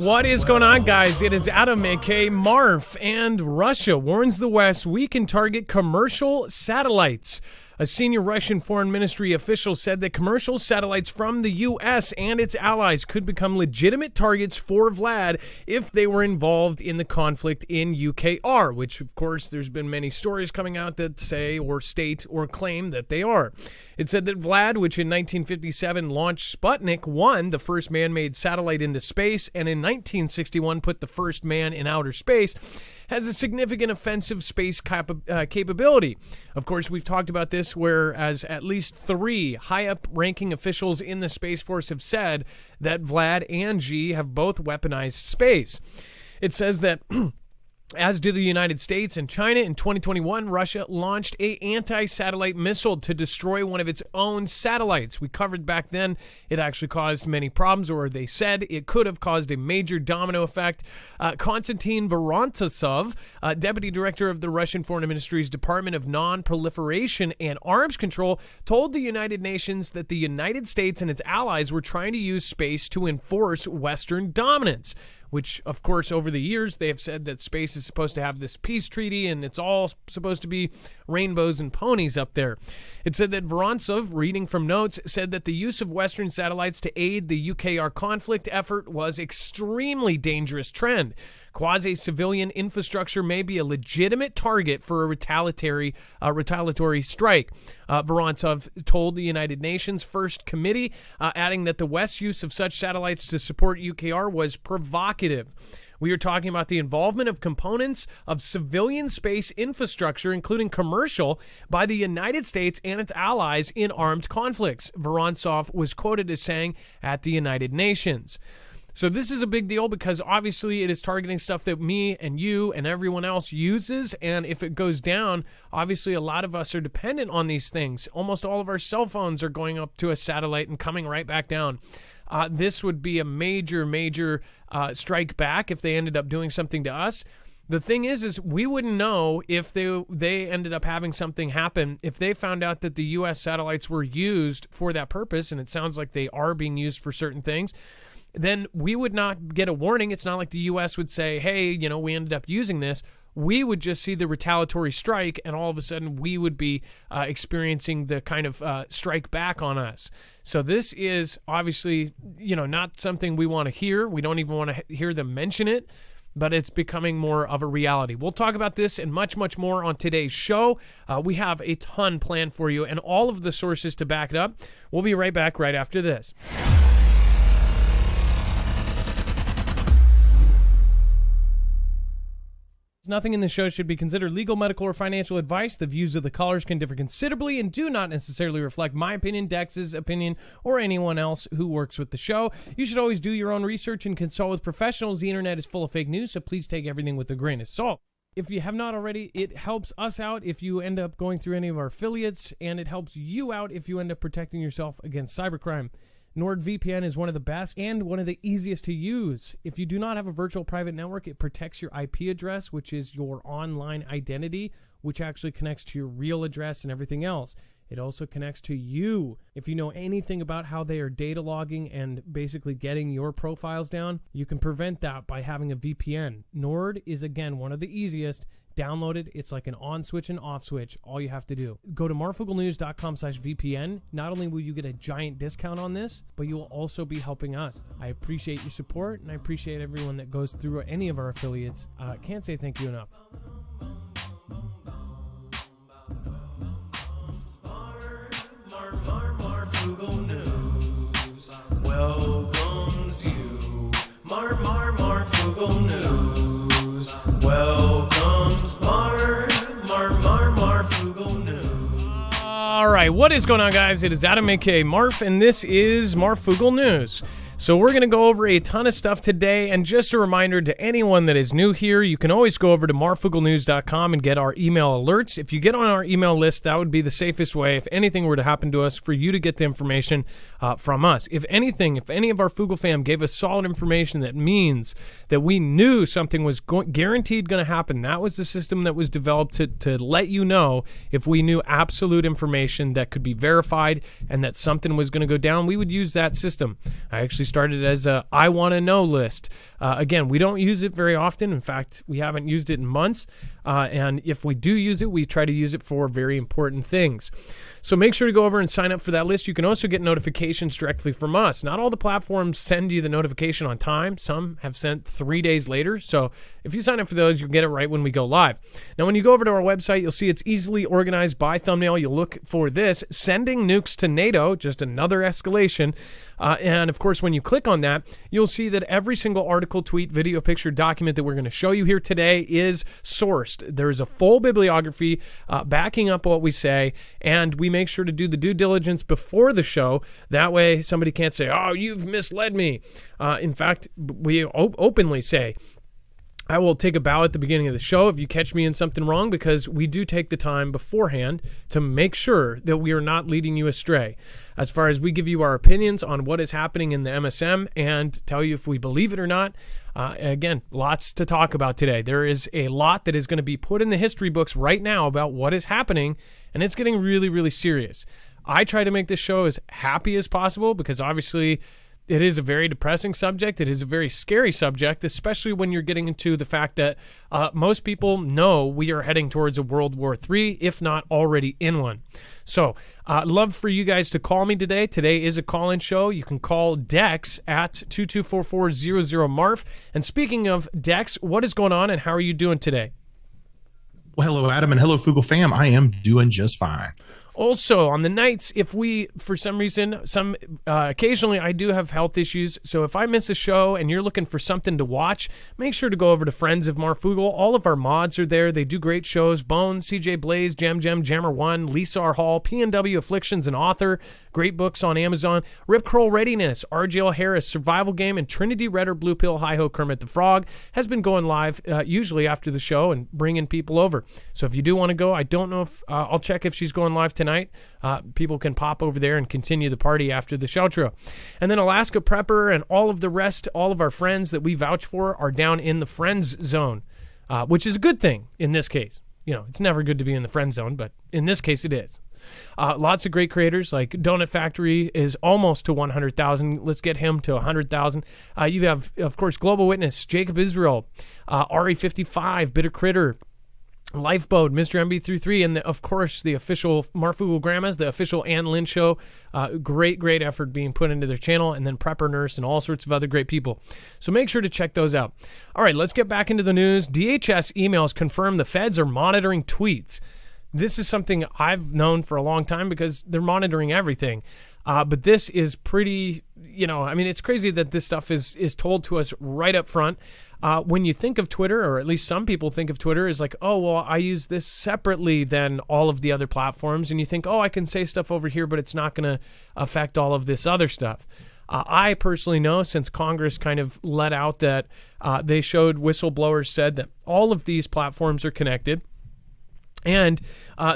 What is going on, guys? It is Adam, aka Marf, and Russia warns the West we can target commercial satellites. A senior Russian foreign ministry official said that commercial satellites from the U.S. and its allies could become legitimate targets for Vlad if they were involved in the conflict in UKR, which, of course, there's been many stories coming out that say or state or claim that they are. It said that Vlad, which in 1957 launched Sputnik 1, the first man-made satellite into space, and in 1961 put the first man in outer space, has a significant offensive space capability. Of course, we've talked about this, whereas at least 3 high-up-ranking officials in the Space Force have said that Vlad and Xi have both weaponized space. It says that as did the United States and China, in 2021, Russia launched an anti-satellite missile to destroy one of its own satellites. We covered back then it actually caused many problems, or they said it could have caused a major domino effect. Konstantin Vorontsov, deputy director of the Russian Foreign Ministry's Department of Non-Proliferation and Arms Control, told the United Nations that the United States and its allies were trying to use space to enforce Western dominance, which, of course, over the years, they have said that space is supposed to have this peace treaty and it's all supposed to be rainbows and ponies up there. It said that Vorontsov, reading from notes, said that the use of Western satellites to aid the UKR conflict effort was extremely dangerous trend. Quasi-civilian infrastructure may be a legitimate target for a retaliatory strike. Vorontsov told the United Nations First Committee, adding that the West's use of such satellites to support UKR was provocative. We are talking about the involvement of components of civilian space infrastructure, including commercial, by the United States and its allies in armed conflicts, Vorontsov was quoted as saying at the United Nations. So this is a big deal because obviously it is targeting stuff that me and you and everyone else uses, and if it goes down, obviously a lot of us are dependent on these things. Almost all of our cell phones are going up to a satellite and coming right back down. This would be a major strike back if they ended up doing something to us. The thing is we wouldn't know if they ended up having something happen if they found out that the U.S. satellites were used for that purpose, and it sounds like they are being used for certain things. Then we would not get a warning. It's not like the U.S. would say, hey, we ended up using this. We would just see the retaliatory strike, and all of a sudden we would be experiencing the kind of strike back on us. So this is obviously, not something we want to hear. We don't even want to hear them mention it, but it's becoming more of a reality. We'll talk about this and much more on today's show. We have a ton planned for you and all of the sources to back it up. We'll be right back right after this. Nothing in this show should be considered legal, medical, or financial advice. The views of the callers can differ considerably and do not necessarily reflect my opinion, Dex's opinion, or anyone else who works with the show. You should always do your own research and consult with professionals. The internet is full of fake news, so please take everything with a grain of salt. If you have not already, it helps us out if you end up going through any of our affiliates, and it helps you out if you end up protecting yourself against cybercrime. NordVPN is one of the best and one of the easiest to use. If you do not have a virtual private network, it protects your IP address, which is your online identity, which actually connects to your real address and everything else. It also connects to you. If you know anything about how they are data logging and basically getting your profiles down, you can prevent that by having a VPN. Nord is, again, one of the easiest. Download it. It's like an on switch and off switch. All you have to do. Go to marfooglenews.com/VPN. Not only will you get a giant discount on this, but you will also be helping us. I appreciate your support, and I appreciate everyone that goes through any of our affiliates. Can't say thank you enough. Marfoogle News welcomes you. Marfoogle News welcomes Marfoogle News. All right, what is going on, guys? It is Adam, aka Marf, and this is Marfoogle News. So we're going to go over a ton of stuff today, and just a reminder to anyone that is new here, you can always go over to marfooglenews.com and get our email alerts. If you get on our email list, that would be the safest way, if anything were to happen to us, for you to get the information from us. If anything, if any of our Foogle fam gave us solid information, that means that we knew something was guaranteed going to happen. That was the system that was developed to let you know if we knew absolute information that could be verified and that something was going to go down. We would use that system. I actually started as a I want to know list. Again, we don't use it very often. In fact, we haven't used it in months. And if we do use it, we try to use it for very important things. So make sure to go over and sign up for that list. You can also get notifications directly from us. Not all the platforms send you the notification on time. Some have sent 3 days later. So if you sign up for those, you'll get it right when we go live. Now, when you go over to our website, you'll see it's easily organized by thumbnail. You'll look for this, Sending Nukes to NATO, just another escalation. And of course, when you click on that, you'll see that every single article, tweet, video, picture, document that we're going to show you here today is sourced. There's a full bibliography backing up what we say, and we make sure to do the due diligence before the show. That way, somebody can't say, oh, you've misled me. In fact, we openly say, I will take a bow at the beginning of the show if you catch me in something wrong, because we do take the time beforehand to make sure that we are not leading you astray. As far as we give you our opinions on what is happening in the MSM and tell you if we believe it or not. Again, lots to talk about today. There is a lot that is going to be put in the history books right now about what is happening, and it's getting really, really serious. I try to make this show as happy as possible because obviously it is a very depressing subject. It is a very scary subject, especially when you're getting into the fact that most people know we are heading towards a World War III, if not already in one. So love for you guys to call me today. Today is a call-in show. You can call Dex at 224400MARF. And speaking of Dex, what is going on and how are you doing today? Well, hello, Adam, and hello, Fugel fam. I am doing just fine. Also, on the nights, if we, for some reason, occasionally I do have health issues, so if I miss a show and you're looking for something to watch, make sure to go over to Friends of Marfoogle. All of our mods are there. They do great shows. Bones, CJ Blaze, Jammer One, Lisa R. Hall, PNW Afflictions, an author, great books on Amazon, Rip Curl Readiness, RGL Harris, Survival Game, and Trinity Red or Blue Pill, Hi-Ho Kermit the Frog has been going live usually after the show and bringing people over. So if you do want to go, I don't know if, I'll check if she's going live tonight. People can pop over there and continue the party after the outro. And then Alaska Prepper and all of the rest, all of our friends that we vouch for are down in the Friends Zone, which is a good thing in this case. You know, it's never good to be in the Friend Zone, but in this case it is. Lots of great creators like Donut Factory is almost to 100,000. Let's get him to 100,000. You have, of course, Global Witness, Jacob Israel, RE55, Bitter Critter, Lifeboat, Mr. MB33, and of course the official Marfoogle Grandmas, the official Ann Lynn show. Great effort being put into their channel, and then Prepper Nurse and all sorts of other great people. So make sure to check those out. All right, let's get back into the news. DHS emails confirm the feds are monitoring tweets. This is something I've known for a long time because they're monitoring everything. But this is pretty, it's crazy that this stuff is told to us right up front. When you think of Twitter, or at least some people think of Twitter as like, oh, well, I use this separately than all of the other platforms. And you think, oh, I can say stuff over here, but it's not going to affect all of this other stuff. I personally know, since Congress kind of let out that they showed, whistleblowers said that all of these platforms are connected. And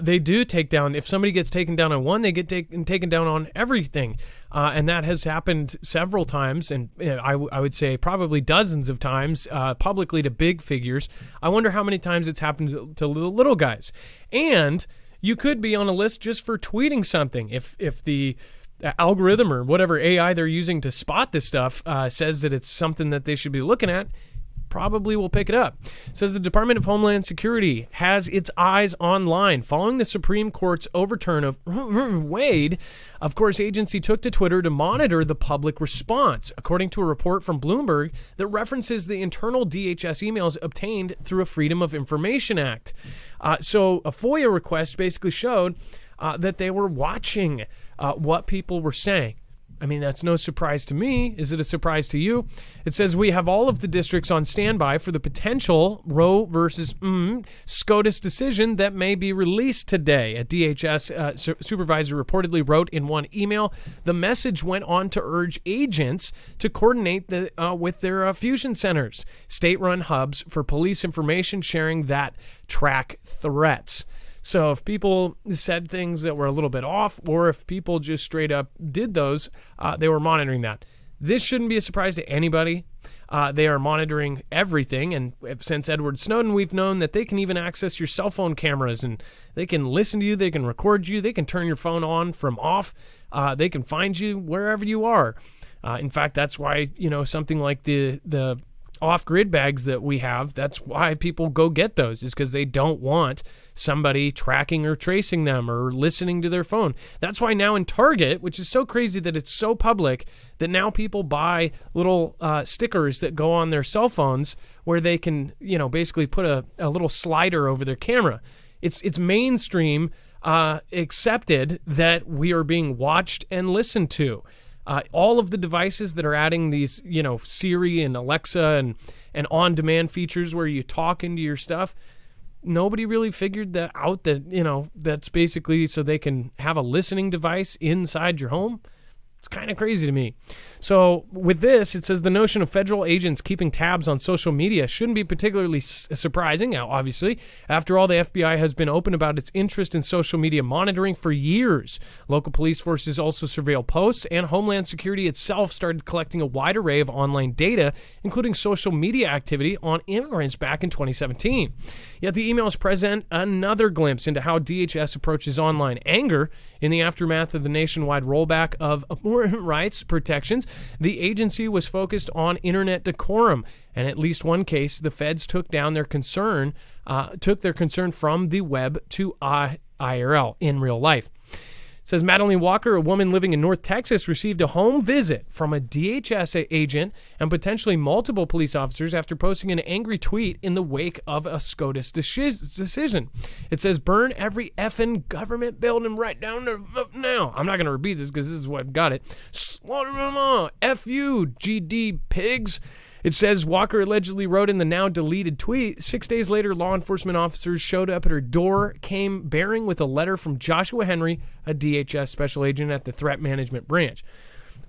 they do take down, if somebody gets taken down on one, they get taken down on everything. And that has happened several times, and I would say probably dozens of times, publicly to big figures. I wonder how many times it's happened to little guys. And you could be on a list just for tweeting something. If the algorithm or whatever AI they're using to spot this stuff says that it's something that they should be looking at, probably will pick it up. It says the Department of Homeland Security has its eyes online following the Supreme Court's overturn of Wade. Of course, agency took to Twitter to monitor the public response, according to a report from Bloomberg that references the internal DHS emails obtained through a Freedom of Information Act. So a FOIA request basically showed that they were watching what people were saying. I mean, that's no surprise to me. Is it a surprise to you? It says we have all of the districts on standby for the potential Roe versus SCOTUS decision that may be released today. A DHS supervisor reportedly wrote in one email. The message went on to urge agents to coordinate with their fusion centers, state-run hubs for police information sharing that track threats. So if people said things that were a little bit off, or if people just straight up did those, they were monitoring that. This shouldn't be a surprise to anybody. They are monitoring everything. And since Edward Snowden, we've known that they can even access your cell phone cameras, and they can listen to you. They can record you. They can turn your phone on from off. They can find you wherever you are. In fact, that's why, something like the off-grid bags that we have, that's why people go get those, is because they don't want somebody tracking or tracing them or listening to their phone. That's why now in Target, which is so crazy that it's so public, that now people buy little stickers that go on their cell phones where they can, basically put a little slider over their camera. It's mainstream accepted that we are being watched and listened to. All of the devices that are adding these, Siri and Alexa and on-demand features where you talk into your stuff, nobody really figured that out, that, that's basically so they can have a listening device inside your home. It's kind of crazy to me. So with this, it says the notion of federal agents keeping tabs on social media shouldn't be particularly surprising. Now, obviously, after all, the FBI has been open about its interest in social media monitoring for years. Local police forces also surveil posts, and Homeland Security itself started collecting a wide array of online data, including social media activity on immigrants back in 2017. Yet the emails present another glimpse into how DHS approaches online anger. In the aftermath of the nationwide rollback of rights protections, the agency was focused on internet decorum. And at least one case, the feds took their concern from the web to IRL, in real life. It says Madeline Walker, a woman living in North Texas, received a home visit from a DHS agent and potentially multiple police officers after posting an angry tweet in the wake of a SCOTUS decision. It says, burn every effing government building right down to now. I'm not going to repeat this because this is what I've got it. Slaughter them all. F you, GD pigs. It says Walker allegedly wrote in the now deleted tweet, 6 days later, law enforcement officers showed up at her door, came bearing with a letter from Joshua Henry, a DHS special agent at the Threat Management Branch.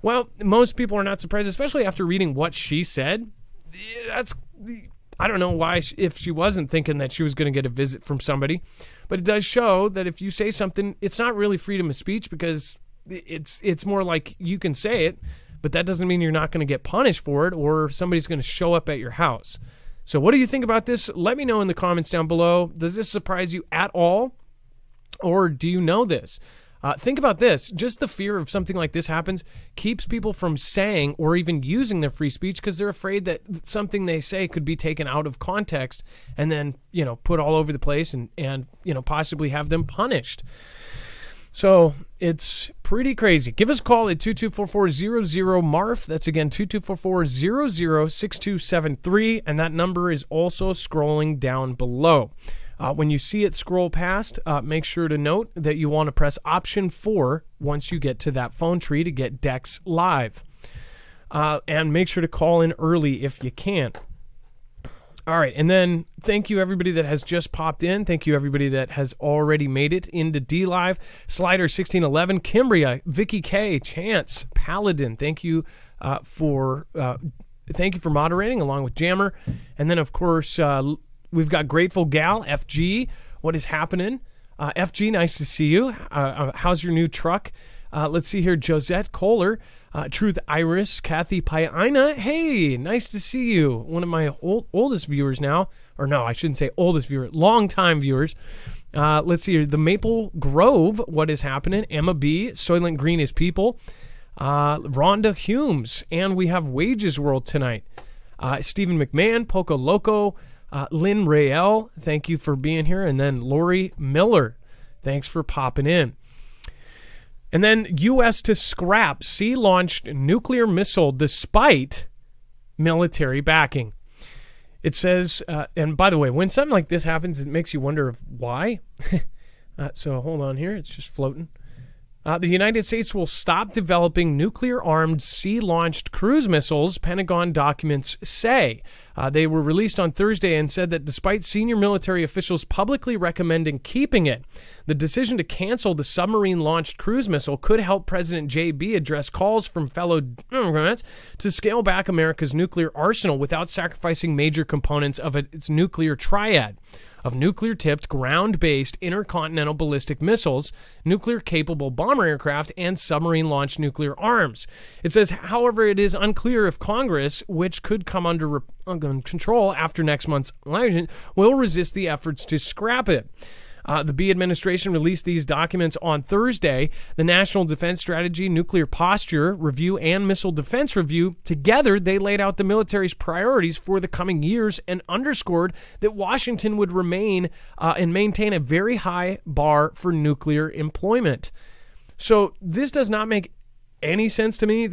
Well, most people are not surprised, especially after reading what she said. I don't know why, if she wasn't thinking that she was going to get a visit from somebody, but it does show that if you say something, it's not really freedom of speech, because it's more like you can say it, but that doesn't mean you're not going to get punished for it or somebody's going to show up at your house. So what do you think about this? Let me know in the comments down below. Does this surprise you at all? Or do you know this? Think about this. Just the fear of something like this happens keeps people from saying or even using their free speech because they're afraid that something they say could be taken out of context and then, put all over the place and possibly have them punished. So it's pretty crazy. Give us a call at 2244-00-MARF. That's again 2244-00-6273. And that number is also scrolling down below. When you see it scroll past, make sure to note that you want to press option 4 once you get to that phone tree to get Dex Live. And make sure to call in early if you can. All right, and then thank you everybody that has just popped in. Thank you everybody that has already made it into D Live. Slider 1611, Kimbria, Vicky K, Chance, Paladin. Thank you for moderating along with Jammer, and then of course we've got Grateful Gal, FG. What is happening? FG, nice to see you. How's your new truck? Let's see here, Josette Kohler. Truth Iris, Kathy Piana. Hey, nice to see you. One of my oldest viewers now. Or no, I shouldn't say oldest viewer. Long-time viewers. Let's see here. The Maple Grove, what is happening? Emma B. Soylent Green is people. Rhonda Humes. And we have Wages World tonight. Stephen McMahon, Poco Loco. Lynn Rael, thank you for being here. And then Lori Miller, thanks for popping in. And then U.S. to scrap sea-launched nuclear missile despite military backing. It says, and by the way, when something like this happens, it makes you wonder of why. So hold on here. It's just floating. The United States will stop developing nuclear-armed sea-launched cruise missiles, Pentagon documents say. They were released on Thursday and said that despite senior military officials publicly recommending keeping it, the decision to cancel the submarine-launched cruise missile could help President JB address calls from fellow Democrats to scale back America's nuclear arsenal without sacrificing major components of its nuclear triad of nuclear-tipped, ground-based intercontinental ballistic missiles, nuclear-capable bomber aircraft, and submarine-launched nuclear arms. It says, however, it is unclear if Congress, which could come under control after next month's election, will resist the efforts to scrap it. The B administration released these documents on Thursday. The National Defense Strategy, Nuclear Posture Review, and Missile Defense Review. Together, they laid out the military's priorities for the coming years and underscored that Washington would remain and maintain a very high bar for nuclear employment. So this does not make any sense to me.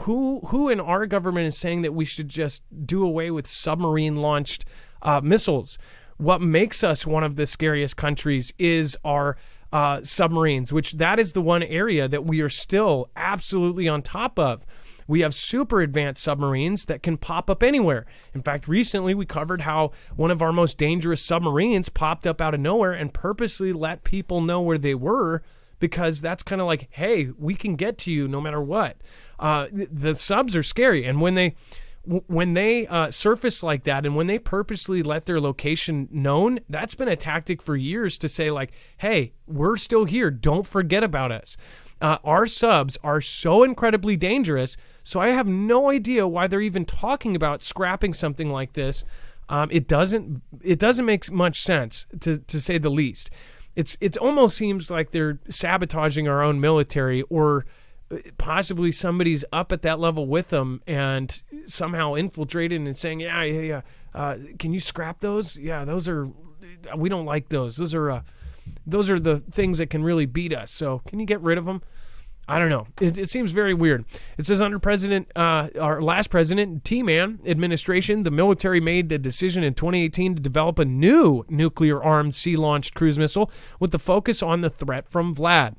Who in our government is saying that we should just do away with submarine-launched missiles? What makes us one of the scariest countries is our submarines, which that is the one area that we are still absolutely on top of. We have super advanced submarines that can pop up anywhere. In fact, recently we covered how one of our most dangerous submarines popped up out of nowhere and purposely let people know where they were, because that's kind of like, hey, we can get to you no matter what. The subs are scary, and when they surface like that, and when they purposely let their location known, that's been a tactic for years to say like, hey, we're still here, don't forget about us. Our subs are so incredibly dangerous, so I have no idea why they're even talking about scrapping something like this. It doesn't make much sense, to say the least. It almost seems like they're sabotaging our own military, or possibly somebody's up at that level with them and somehow infiltrated and saying, yeah, can you scrap those? Yeah, we don't like those. Those are the things that can really beat us. So can you get rid of them? I don't know. It seems very weird. It says under our last president, T-Man administration, the military made the decision in 2018 to develop a new nuclear-armed sea-launched cruise missile with the focus on the threat from Vlad.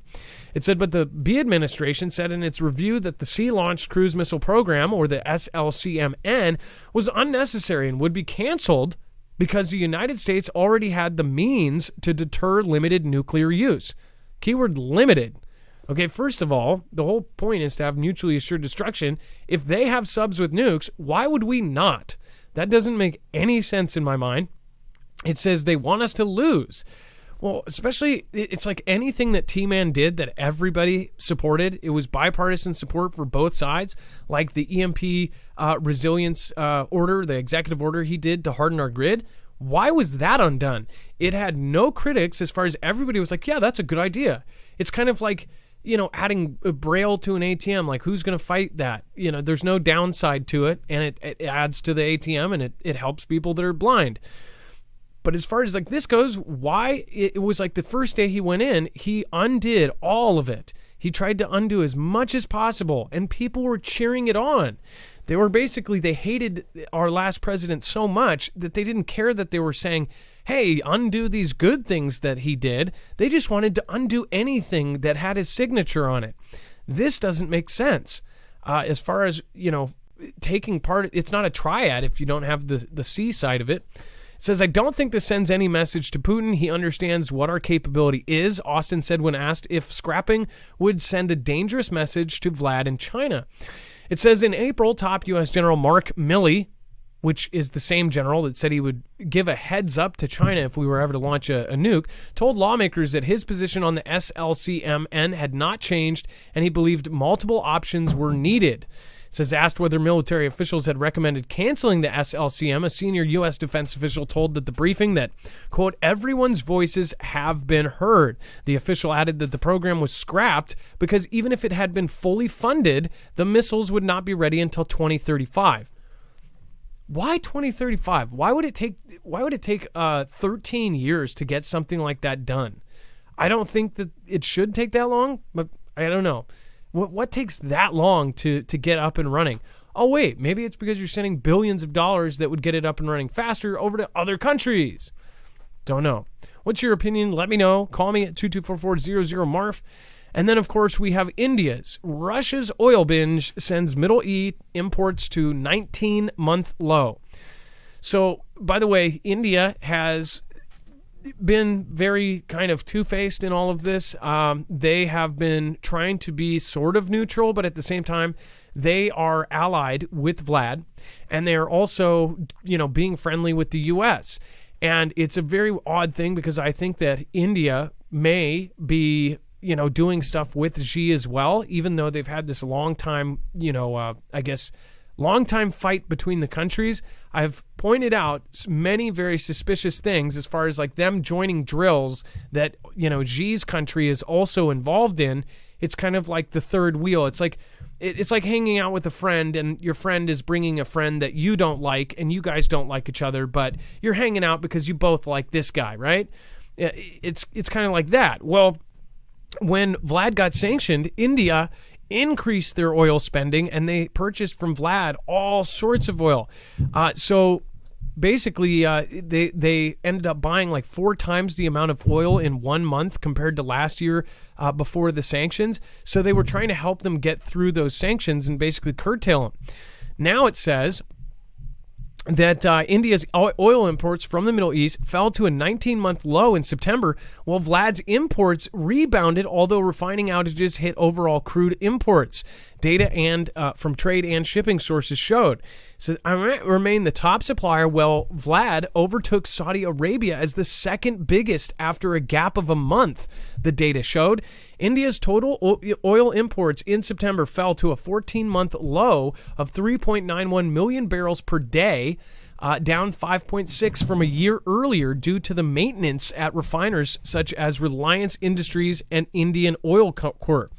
It said, but the B administration said in its review that the sea-launched cruise missile program, or the SLCMN, was unnecessary and would be canceled because the United States already had the means to deter limited nuclear use. Keyword limited. Okay, first of all, the whole point is to have mutually assured destruction. If they have subs with nukes, why would we not? That doesn't make any sense in my mind. It says they want us to lose. Well, especially, it's like anything that T-Man did that everybody supported. It was bipartisan support for both sides, like the EMP resilience order, the executive order he did to harden our grid. Why was that undone? It had no critics as far as everybody was like, yeah, that's a good idea. It's kind of like, adding a Braille to an ATM, like who's going to fight that? There's no downside to it, and it adds to the ATM, and it helps people that are blind. But as far as like this goes, why it was like the first day he went in, he undid all of it. He tried to undo as much as possible, and people were cheering it on. They hated our last president so much that they didn't care that they were saying, hey, undo these good things that he did. They just wanted to undo anything that had his signature on it. This doesn't make sense. As far as, taking part, it's not a triad if you don't have the C side of it. It says, I don't think this sends any message to Putin. He understands what our capability is, Austin said when asked if scrapping would send a dangerous message to Vlad and China. It says in April, top U.S. General Mark Milley, which is the same general that said he would give a heads up to China if we were ever to launch a nuke, told lawmakers that his position on the SLCMN had not changed and he believed multiple options were needed. It says, asked whether military officials had recommended canceling the SLCM, a senior U.S. defense official told the briefing that, quote, everyone's voices have been heard. The official added that the program was scrapped because even if it had been fully funded, the missiles would not be ready until 2035. Why 2035? Why would it take 13 years to get something like that done? I don't think that it should take that long, but I don't know. What takes that long to get up and running? Oh, wait, maybe it's because you're sending billions of dollars that would get it up and running faster over to other countries. Don't know. What's your opinion? Let me know. Call me at 224-400-MARF. And then, of course, we have India's. Russia's oil binge sends Middle East imports to 19-month low. So, by the way, India has been very kind of two-faced in all of this. They have been trying to be sort of neutral, but at the same time, they are allied with Vlad, and they are also, being friendly with the U.S. And it's a very odd thing because I think that India may be, doing stuff with Xi as well, even though they've had this long time, Long-time fight between the countries. I've pointed out many very suspicious things as far as like them joining drills that, Xi's country is also involved in. It's kind of like the third wheel. It's like hanging out with a friend, and your friend is bringing a friend that you don't like, and you guys don't like each other, but you're hanging out because you both like this guy, right? It's kind of like that. Well, when Vlad got sanctioned, India increased their oil spending, and they purchased from Vlad all sorts of oil. So basically, they ended up buying like 4 times the amount of oil in 1 month compared to last year before the sanctions. So they were trying to help them get through those sanctions and basically curtail them. Now it says that India's oil imports from the Middle East fell to a 19-month low in September, while Vlad's imports rebounded, although refining outages hit overall crude imports. Data and from trade and shipping sources showed. So Iran remained the top supplier, while Vlad overtook Saudi Arabia as the second biggest after a gap of a month, the data showed. India's total oil imports in September fell to a 14-month low of 3.91 million barrels per day, down 5.6 from a year earlier due to the maintenance at refiners such as Reliance Industries and Indian Oil Corp.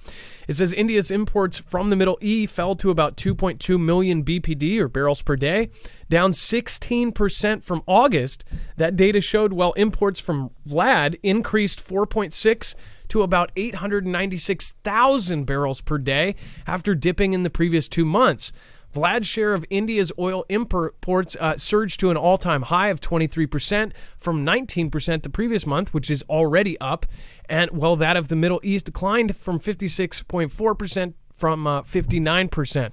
It says India's imports from the Middle East fell to about 2.2 million BPD, or barrels per day, down 16% from August. That data showed, while imports from Vlad increased 4.6 to about 896,000 barrels per day after dipping in the previous 2 months. Vlad's share of India's oil imports surged to an all-time high of 23% from 19% the previous month, which is already up, and while that of the Middle East declined from 56.4% from 59%.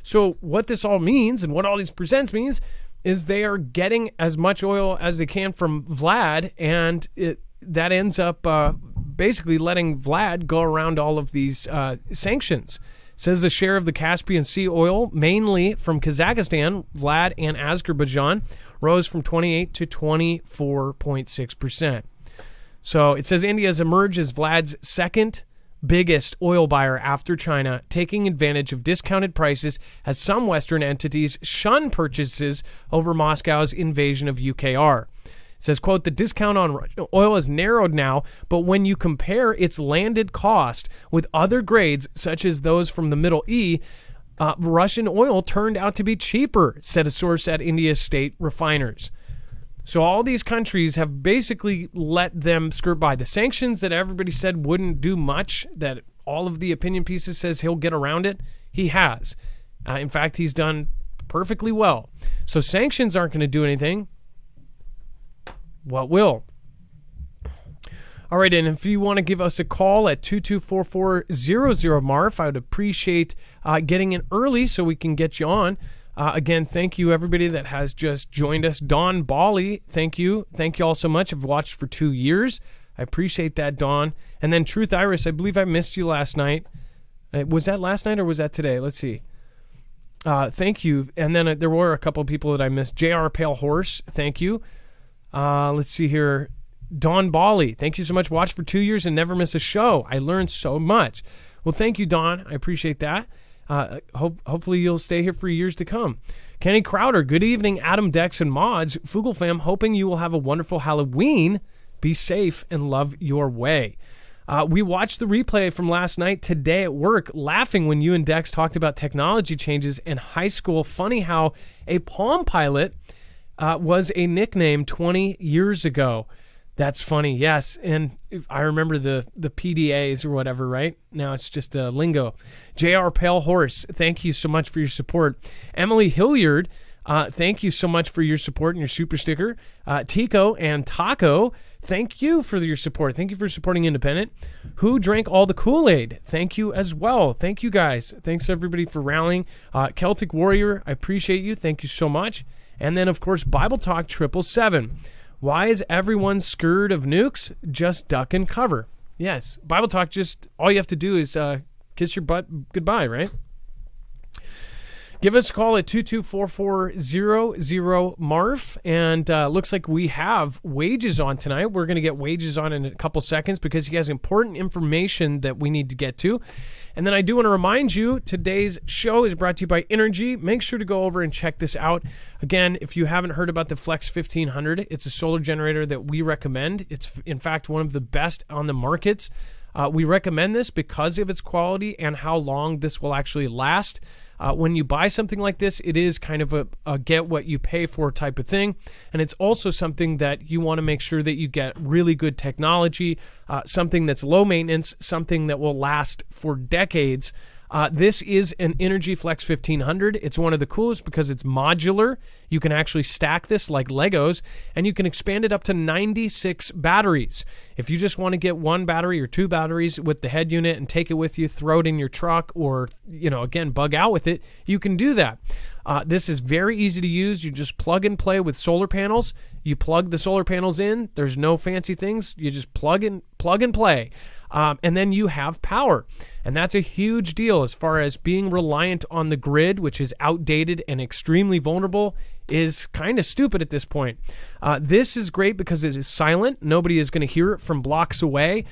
So what this all means, and what all these percents means, is they are getting as much oil as they can from Vlad, and that ends up basically letting Vlad go around all of these sanctions. Says the share of the Caspian Sea oil, mainly from Kazakhstan, Vlad, and Azerbaijan, rose from 28 to 24.6%. So it says India has emerged as Vlad's second biggest oil buyer after China, taking advantage of discounted prices as some Western entities shun purchases over Moscow's invasion of UKR. It says, quote, the discount on Russian oil is narrowed now, but when you compare its landed cost with other grades, such as those from the Middle East, Russian oil turned out to be cheaper, said a source at India's state refiners. So all these countries have basically let them skirt by. The sanctions that everybody said wouldn't do much, that all of the opinion pieces says he'll get around it, he has. In fact, he's done perfectly well. So sanctions aren't going to do anything. What will? All right, and if you want to give us a call at 224-400-MARF, I would appreciate getting in early so we can get you on. Again, thank you, everybody that has just joined us. Dawn Bali, thank you. Thank you all so much. I've watched for 2 years. I appreciate that, Dawn. And then Truth Iris, I believe I missed you last night. Was that last night or was that today? Let's see. Thank you. And then there were a couple of people that I missed. JR Pale Horse, thank you. Let's see here. Dawn Bali, thank you so much. Watch for 2 years and never miss a show. I learned so much. Well, thank you, Dawn. I appreciate that. Hopefully you'll stay here for years to come. Kenny Crowder, good evening, Adam, Dex, and Mods. Foogle fam, hoping you will have a wonderful Halloween. Be safe and love your way. We watched the replay from last night today at work, laughing when you and Dex talked about technology changes in high school. Funny how a Palm Pilot was a nickname 20 years ago. That's funny, yes. And I remember the PDAs or whatever, right? Now it's just a lingo. JR Pale Horse, thank you so much for your support. Emily Hilliard, thank you so much for your support and your super sticker. Tico and Taco, thank you for your support. Thank you for supporting Independent. Who drank all the Kool-Aid? Thank you as well. Thank you, guys. Thanks, everybody, for rallying. Celtic Warrior, I appreciate you. Thank you so much. And then, of course, Bible Talk 777. Why is everyone scared of nukes? Just duck and cover. Yes, Bible Talk, just all you have to do is kiss your butt goodbye, right? Give us a call at 224-400-MARF. And looks like we have Wages on tonight. We're going to get Wages on in a couple seconds because he has important information that we need to get to. And then I do want to remind you, today's show is brought to you by Energy. Make sure to go over and check this out. Again, if you haven't heard about the Flex 1500, it's a solar generator that we recommend. It's, in fact, one of the best on the markets. We recommend this because of its quality and how long this will actually last. When you buy something like this, it is kind of a get what you pay for type of thing. And it's also something that you want to make sure that you get really good technology, something that's low maintenance, something that will last for decades. This is an Energy Flex 1500. It's one of the coolest because it's modular. You can actually stack this like Legos, and you can expand it up to 96 batteries. If you just want to get one battery or two batteries with the head unit and take it with you, throw it in your truck, or, again, bug out with it, you can do that. This is very easy to use. You just plug and play with solar panels. You plug the solar panels in. There's no fancy things. You just plug and play. And then you have power. And that's a huge deal as far as being reliant on the grid, which is outdated and extremely vulnerable, is kind of stupid at this point. This is great because it is silent. Nobody is going to hear it from blocks away.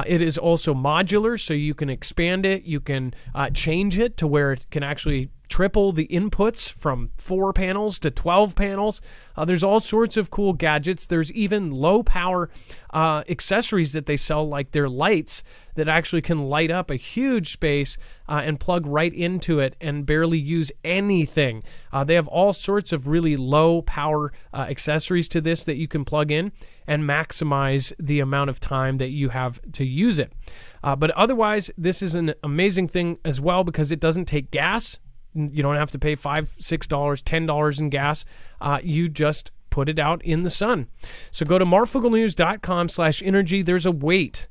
It is also modular, so you can expand it. You can change it to where it can actually triple the inputs from 4 panels to 12 panels. There's all sorts of cool gadgets. There's even low power accessories that they sell, like their lights that actually can light up a huge space and plug right into it and barely use anything. They have all sorts of really low power accessories to this that you can plug in and maximize the amount of time that you have to use it. But otherwise, this is an amazing thing as well because it doesn't take gas. You don't have to pay $5, $6, $10 in gas. You just put it out in the sun. So go to marfooglenews.com/energy. There's a wait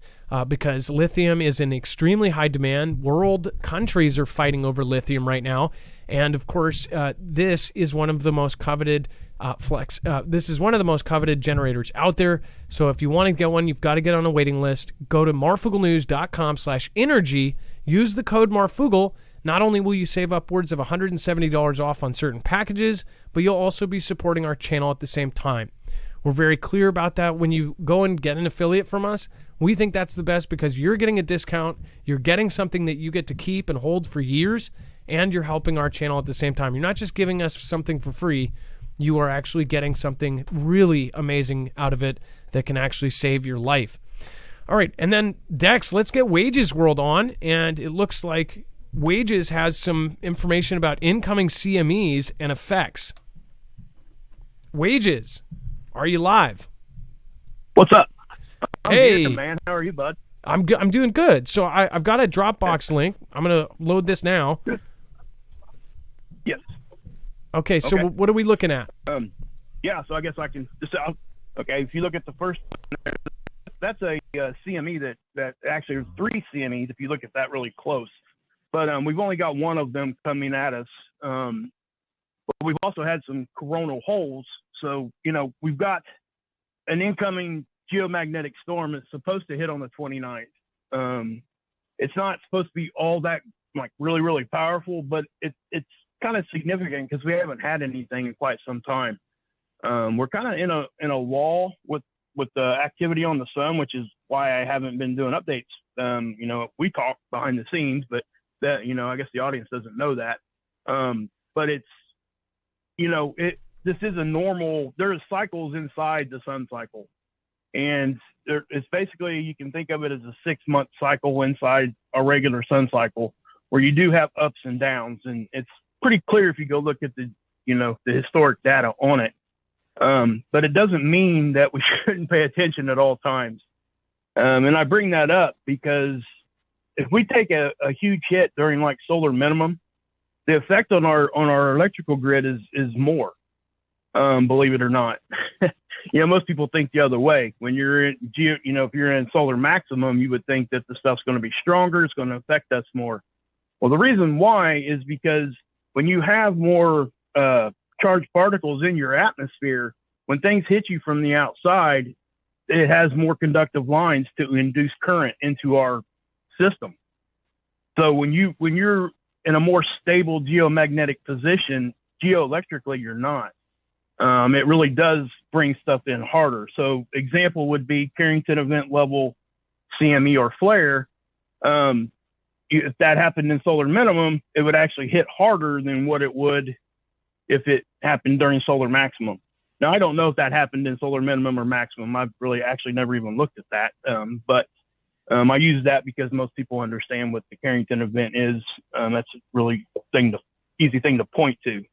because lithium is in extremely high demand. World countries are fighting over lithium right now. And of course, this is one of the most coveted this is one of the most coveted generators out there. So if you want to get one, you've got to get on a waiting list. Go to marfooglenews.com/energy. Use the code Marfoogle. Not only will you save upwards of $170 off on certain packages, but you'll also be supporting our channel at the same time. We're very clear about that. When you go and get an affiliate from us, we think that's the best because you're getting a discount, you're getting something that you get to keep and hold for years, and you're helping our channel at the same time. You're not just giving us something for free, you are actually getting something really amazing out of it that can actually save your life. All right, and then Dex, let's get Wages World on, and it looks like Wages has some information about incoming CMEs and effects. Wages, are you live? What's up? Hey, good, man. How are you, bud? I'm doing good. So I've got a Dropbox link. I'm gonna load this now. Yes. Okay. So what are we looking at? Yeah. So I guess I can just. Okay. If you look at the first, that's a CME that actually there's 3 CMEs if you look at that really close. But we've only got one of them coming at us. But we've also had some coronal holes. So, we've got an incoming geomagnetic storm that's supposed to hit on the 29th. It's not supposed to be all that really, really powerful, but it's kind of significant because we haven't had anything in quite some time. We're kind of in a lull with the activity on the sun, which is why I haven't been doing updates. We talk behind the scenes, but that, I guess the audience doesn't know that. But it's, this is a normal, there's cycles inside the sun cycle. And it's basically, you can think of it as a 6-month cycle inside a regular sun cycle where you do have ups and downs. And it's pretty clear if you go look at the historic data on it. But it doesn't mean that we shouldn't pay attention at all times. And I bring that up because if we take a huge hit during solar minimum, the effect on our electrical grid is more, believe it or not. Most people think the other way. When you're in if you're in solar maximum, you would think that the stuff's going to be stronger. It's going to affect us more. Well, the reason why is because when you have more charged particles in your atmosphere, when things hit you from the outside, it has more conductive lines to induce current into our system. So when you're in a more stable geomagnetic position. Geoelectrically, you're not. It really does bring stuff in harder. So example would be Carrington event level CME or flare. If that happened in solar minimum, it would actually hit harder than what it would if it happened during solar maximum. Now, I don't know if that happened in solar minimum or maximum. I've really actually never even looked at that. But I use that because most people understand what the Carrington event is. That's a really easy thing to point to.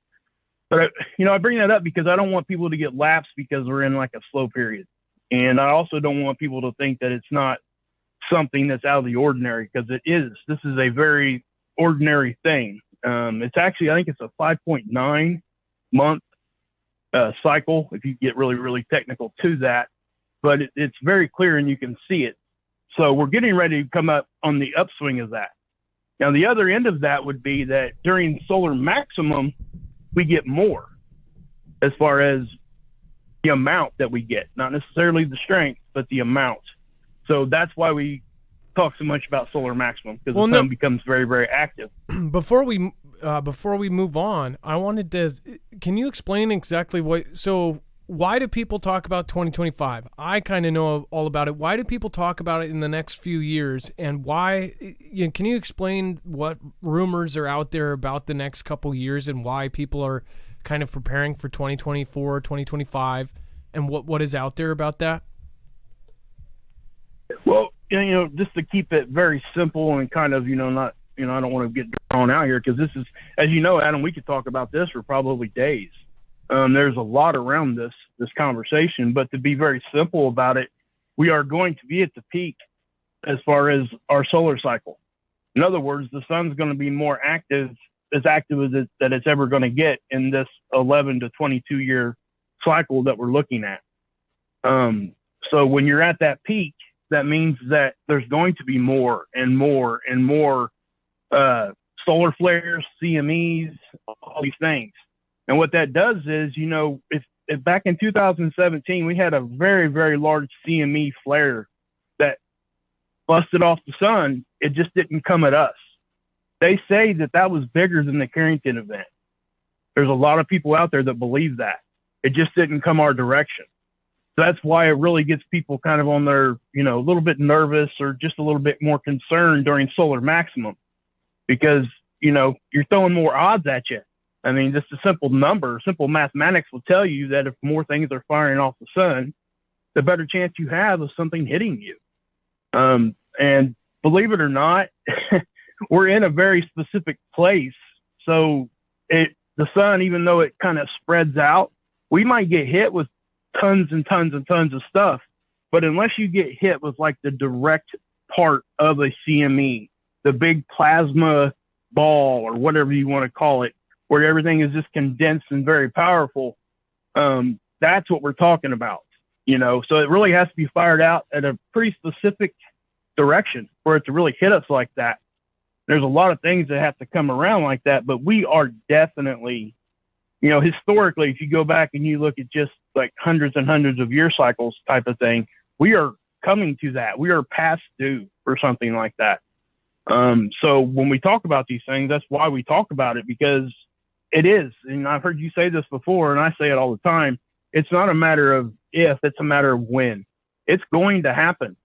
But, I bring that up because I don't want people to get lapsed because we're in like a slow period. And I also don't want people to think that it's not something that's out of the ordinary, because it is. This is a very ordinary thing. It's actually, I think it's a 5.9 month cycle, if you get really, really technical to that. But it's very clear and you can see it. So we're getting ready to come up on the upswing of that. Now, the other end of that would be that during solar maximum, we get more as far as the amount that we get, not necessarily the strength, but the amount. So that's why we talk so much about solar maximum, because the sun becomes very, very active. Before we move on, I wanted to, can you explain exactly why do people talk about 2025? I kind of know all about it. Why do people talk about it in the next few years, and why? Can you explain what rumors are out there about the next couple years and why people are kind of preparing for 2024, 2025, and what is out there about that? Well, just to keep it very simple and kind of, not, I don't want to get drawn out here, because this is, as you know, Adam, we could talk about this for probably days. There's a lot around this conversation, but to be very simple about it, we are going to be at the peak as far as our solar cycle. In other words, the sun's going to be more active as it's ever going to get in this 11 to 22 year cycle that we're looking at. So when you're at that peak, that means that there's going to be more and more and more solar flares, CMEs, all these things. And what that does is, if back in 2017, we had a very, very large CME flare that busted off the sun, it just didn't come at us. They say that was bigger than the Carrington event. There's a lot of people out there that believe that. It just didn't come our direction. So that's why it really gets people kind of on their, a little bit nervous or just a little bit more concerned during solar maximum, because, you're throwing more odds at you. I mean, just a simple number, simple mathematics will tell you that if more things are firing off the sun, the better chance you have of something hitting you. And believe it or not, we're in a very specific place. So the sun, even though it kind of spreads out, we might get hit with tons and tons and tons of stuff. But unless you get hit with like the direct part of a CME, the big plasma ball or whatever you want to call it, where everything is just condensed and very powerful, that's what we're talking about. So it really has to be fired out at a pretty specific direction for it to really hit us like that. There's a lot of things that have to come around like that, but we are definitely, historically, if you go back and you look at just like hundreds and hundreds of year cycles type of thing, we are coming to that. We are past due for something like that. So when we talk about these things, that's why we talk about it, because it is. And I've heard you say this before, and I say it all the time. It's not a matter of if, it's a matter of when. It's going to happen.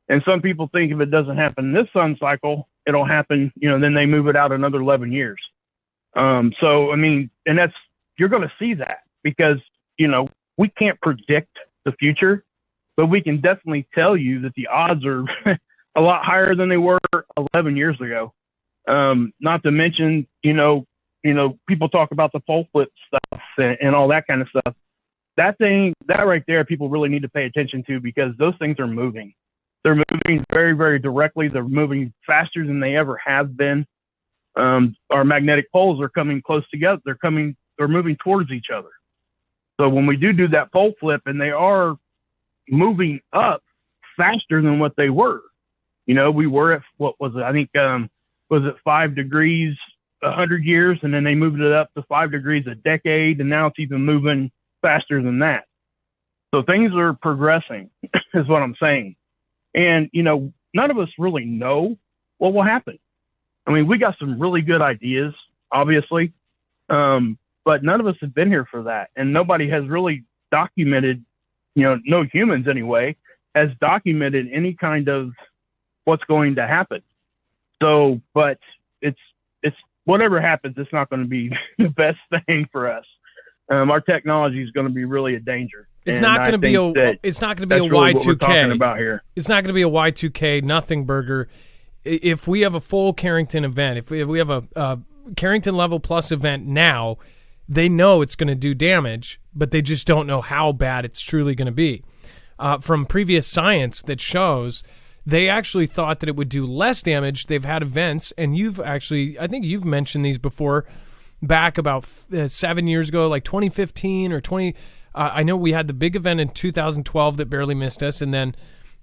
And some people think if it doesn't happen this sun cycle, it'll happen, then they move it out another 11 years. So, I mean, and you're going to see that because, we can't predict the future, but we can definitely tell you that the odds are a lot higher than they were 11 years ago. Not to mention, people talk about the pole flip stuff and all that kind of stuff. That right there, people really need to pay attention to, because those things are moving. They're moving very, very directly. They're moving faster than they ever have been. Our magnetic poles are coming close together. They're moving towards each other. So when we do that pole flip, and they are moving up faster than what they were, we were at, what was it? I think, was it 5 degrees 100 years, and then they moved it up to 5 degrees a decade, and now it's even moving faster than that. So things are progressing, is what I'm saying. And, none of us really know what will happen. I mean, we got some really good ideas, obviously, but none of us have been here for that, and nobody has really documented, no humans anyway, has documented any kind of what's going to happen. So, but it's whatever happens, it's not going to be the best thing for us. Our technology is going to be really a danger. It's not going to be a. It's not going to be a really Y2K. Talking about here. It's not going to be a Y2K nothing burger. If we have a full Carrington event, if we have a Carrington level plus event now, they know it's going to do damage, but they just don't know how bad it's truly going to be. From previous science that shows, they actually thought that it would do less damage. They've had events, and I think you've mentioned these before, back about 7 years ago, like 2015 or 20. I know we had the big event in 2012 that barely missed us, and then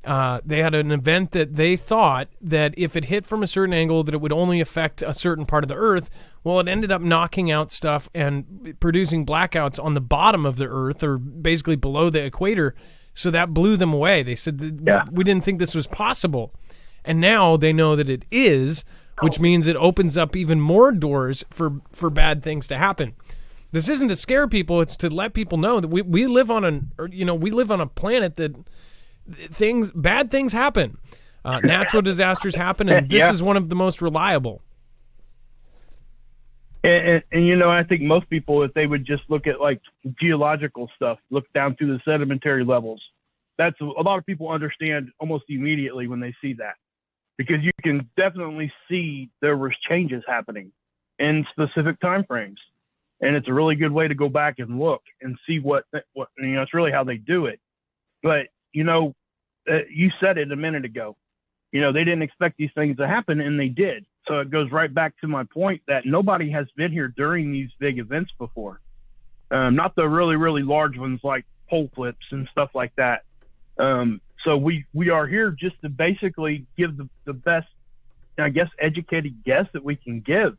they had an event that they thought that if it hit from a certain angle that it would only affect a certain part of the Earth. Well, it ended up knocking out stuff and producing blackouts on the bottom of the Earth, or basically below the equator. So that blew them away. They said, we didn't think this was possible. And now they know that it is, which means it opens up even more doors for bad things to happen. This isn't to scare people. It's to let people know that we live on a planet that bad things happen. Natural disasters happen, and this is one of the most reliable. And I think most people, if they would just look at like geological stuff, look down through the sedimentary levels, that's a lot of people understand almost immediately when they see that, because you can definitely see there was changes happening in specific time frames, and it's a really good way to go back and look and see what it's really how they do it. But you said it a minute ago, they didn't expect these things to happen, and they did. So it goes right back to my point that nobody has been here during these big events before. Not the really, really large ones like pole flips and stuff like that. So we are here just to basically give the best, I guess, educated guess that we can give.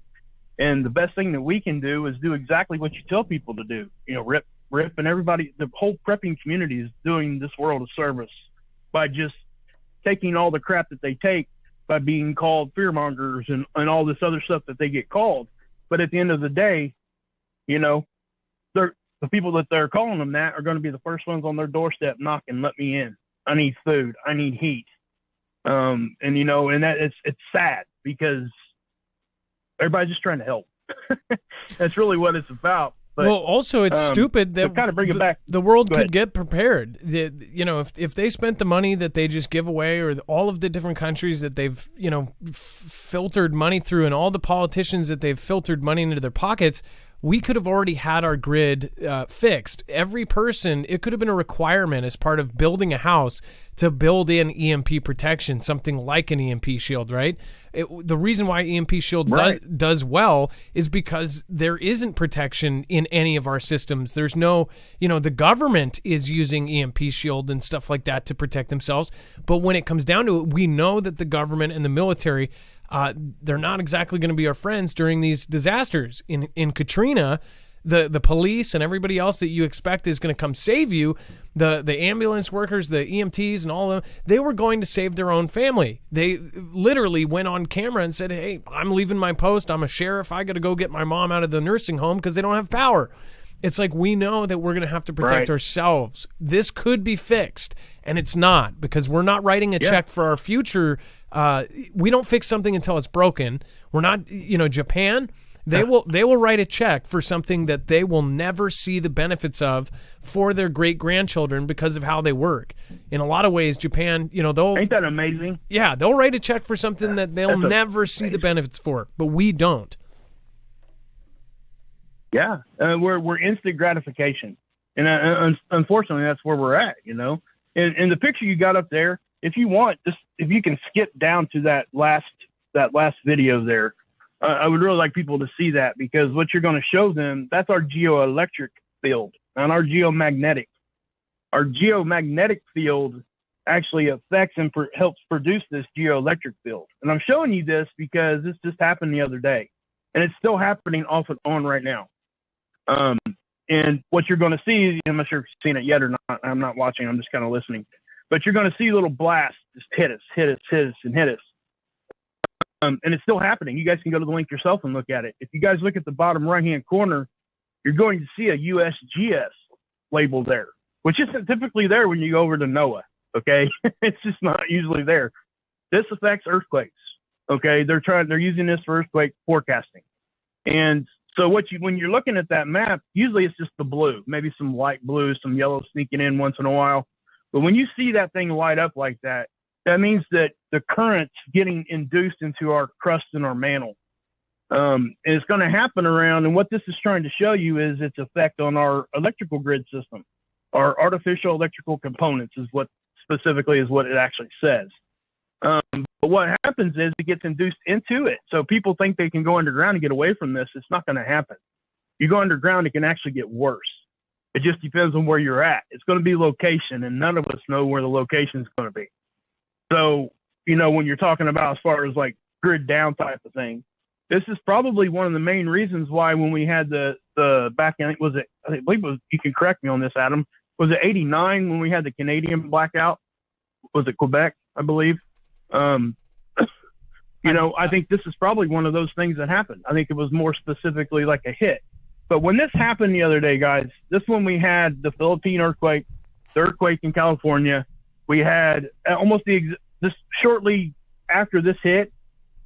And the best thing that we can do is do exactly what you tell people to do. Rip, and everybody, the whole prepping community is doing this world a service by just taking all the crap that they take, by being called fearmongers and all this other stuff that they get called. But at the end of the day, the people that they're calling them that are going to be the first ones on their doorstep knocking, let me in. I need food. I need heat. And that it's sad because everybody's just trying to help. That's really what it's about. But, well, also it's stupid that kind of bring it back. The world could get prepared. If they spent the money that they just give away, or all of the different countries that they've filtered money through, and all the politicians that they've filtered money into their pockets, we could have already had our grid fixed. Every person, it could have been a requirement as part of building a house to build in EMP protection, something like an EMP shield, right? The reason why EMP shield does well is because there isn't protection in any of our systems. There's no, the government is using EMP shield and stuff like that to protect themselves. But when it comes down to it, we know that the government and the military, they're not exactly going to be our friends during these disasters. In Katrina, the police and everybody else that you expect is going to come save you, the ambulance workers, the EMTs and all of them, they were going to save their own family. They literally went on camera and said, hey, I'm leaving my post. I'm a sheriff. I got to go get my mom out of the nursing home because they don't have power. It's like, we know that we're going to have to protect ourselves. This could be fixed, and it's not, because we're not writing a check for our future. We don't fix something until it's broken. We're not, Japan, they will write a check for something that they will never see the benefits of for their great-grandchildren because of how they work. In a lot of ways, Japan, they'll... Ain't that amazing? Yeah, they'll write a check for something that they'll never see the benefits for, but we don't. Yeah, we're instant gratification, and unfortunately, that's where we're at. In the picture you got up there, if you want, if you can skip down to that last video there, I would really like people to see that, because what you're going to show them, that's our geoelectric field and our geomagnetic. Our geomagnetic field actually affects and helps produce this geoelectric field. And I'm showing you this because this just happened the other day, and it's still happening off and on right now. And what you're going to see, I'm not sure if you've seen it yet or not. I'm not watching. I'm just kind of listening. But you're going to see little blasts just hit us, and hit us. And it's still happening. You guys can go to the link yourself and look at it. If you guys look at the bottom right-hand corner, you're going to see a USGS label there, which isn't typically there when you go over to NOAA, okay? It's just not usually there. This affects earthquakes, okay? They're using this for earthquake forecasting. And so when you're looking at that map, usually it's just the blue, maybe some light blue, some yellow sneaking in once in a while. But when you see that thing light up like that, that means that the current's getting induced into our crust and our mantle. And it's going to happen around, and what this is trying to show you is its effect on our electrical grid system. Our artificial electrical components is what it actually says. But what happens is it gets induced into it. So people think they can go underground and get away from this. It's not going to happen. You go underground, it can actually get worse. It just depends on where you're at. It's going to be location, and none of us know where the location is going to be. So, when you're talking about as far as like grid down type of thing, this is probably one of the main reasons why when we had the back end, I believe it was, you can correct me on this, Adam, was it 89 when we had the Canadian blackout? Was it Quebec, I believe? I think this is probably one of those things that happened. I think it was more specifically like a hit. But when this happened the other day, guys, this one we had the Philippine earthquake, the earthquake in California. We had just shortly after this hit,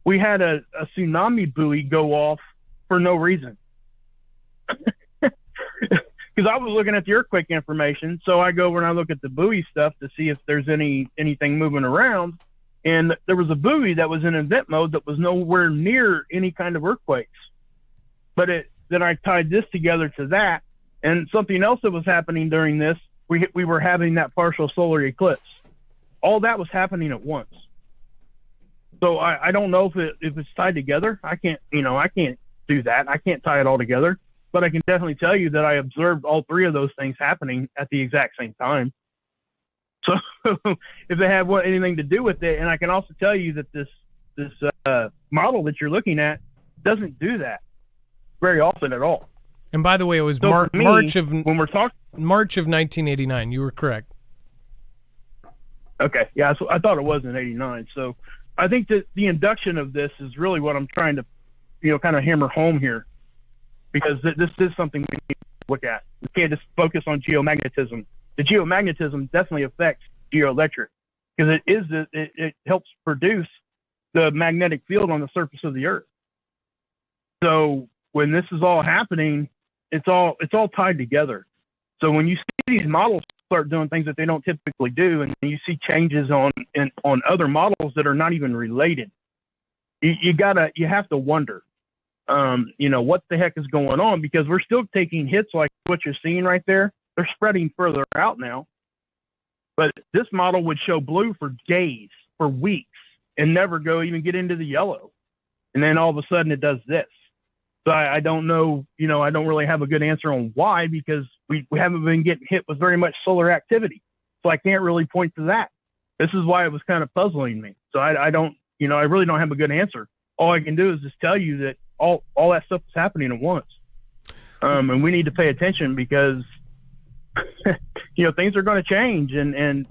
we had a tsunami buoy go off for no reason. Because I was looking at the earthquake information, so I go over and I look at the buoy stuff to see if there's anything moving around. And there was a buoy that was in event mode that was nowhere near any kind of earthquakes. But then I tied this together to that, and something else that was happening during this, we were having that partial solar eclipse. All that was happening at once. So I don't know if it's tied together. I can't do that. I can't tie it all together. But I can definitely tell you that I observed all three of those things happening at the exact same time. So if they have anything to do with it, and I can also tell you that this model that you're looking at doesn't do that very often at all. And by the way, it was so March of 1989. You were correct. Okay, yeah, so I thought it was in '89. So I think that the induction of this is really what I'm trying to, kind of hammer home here, because this is something we need to look at. We can't just focus on geomagnetism. The geomagnetism definitely affects geoelectric because it helps produce the magnetic field on the surface of the Earth. So when this is all happening, it's all tied together. So when you see these models start doing things that they don't typically do, and you see changes on other models that are not even related, you have to wonder, what the heck is going on, because we're still taking hits like what you're seeing right there. They're spreading further out now, but this model would show blue for days, for weeks, and never even get into the yellow. And then all of a sudden it does this. So I don't know, I don't really have a good answer on why, because we haven't been getting hit with very much solar activity. So I can't really point to that. This is why it was kind of puzzling me. So I don't, I really don't have a good answer. All I can do is just tell you that all that stuff is happening at once. And we need to pay attention because, things are going to change, and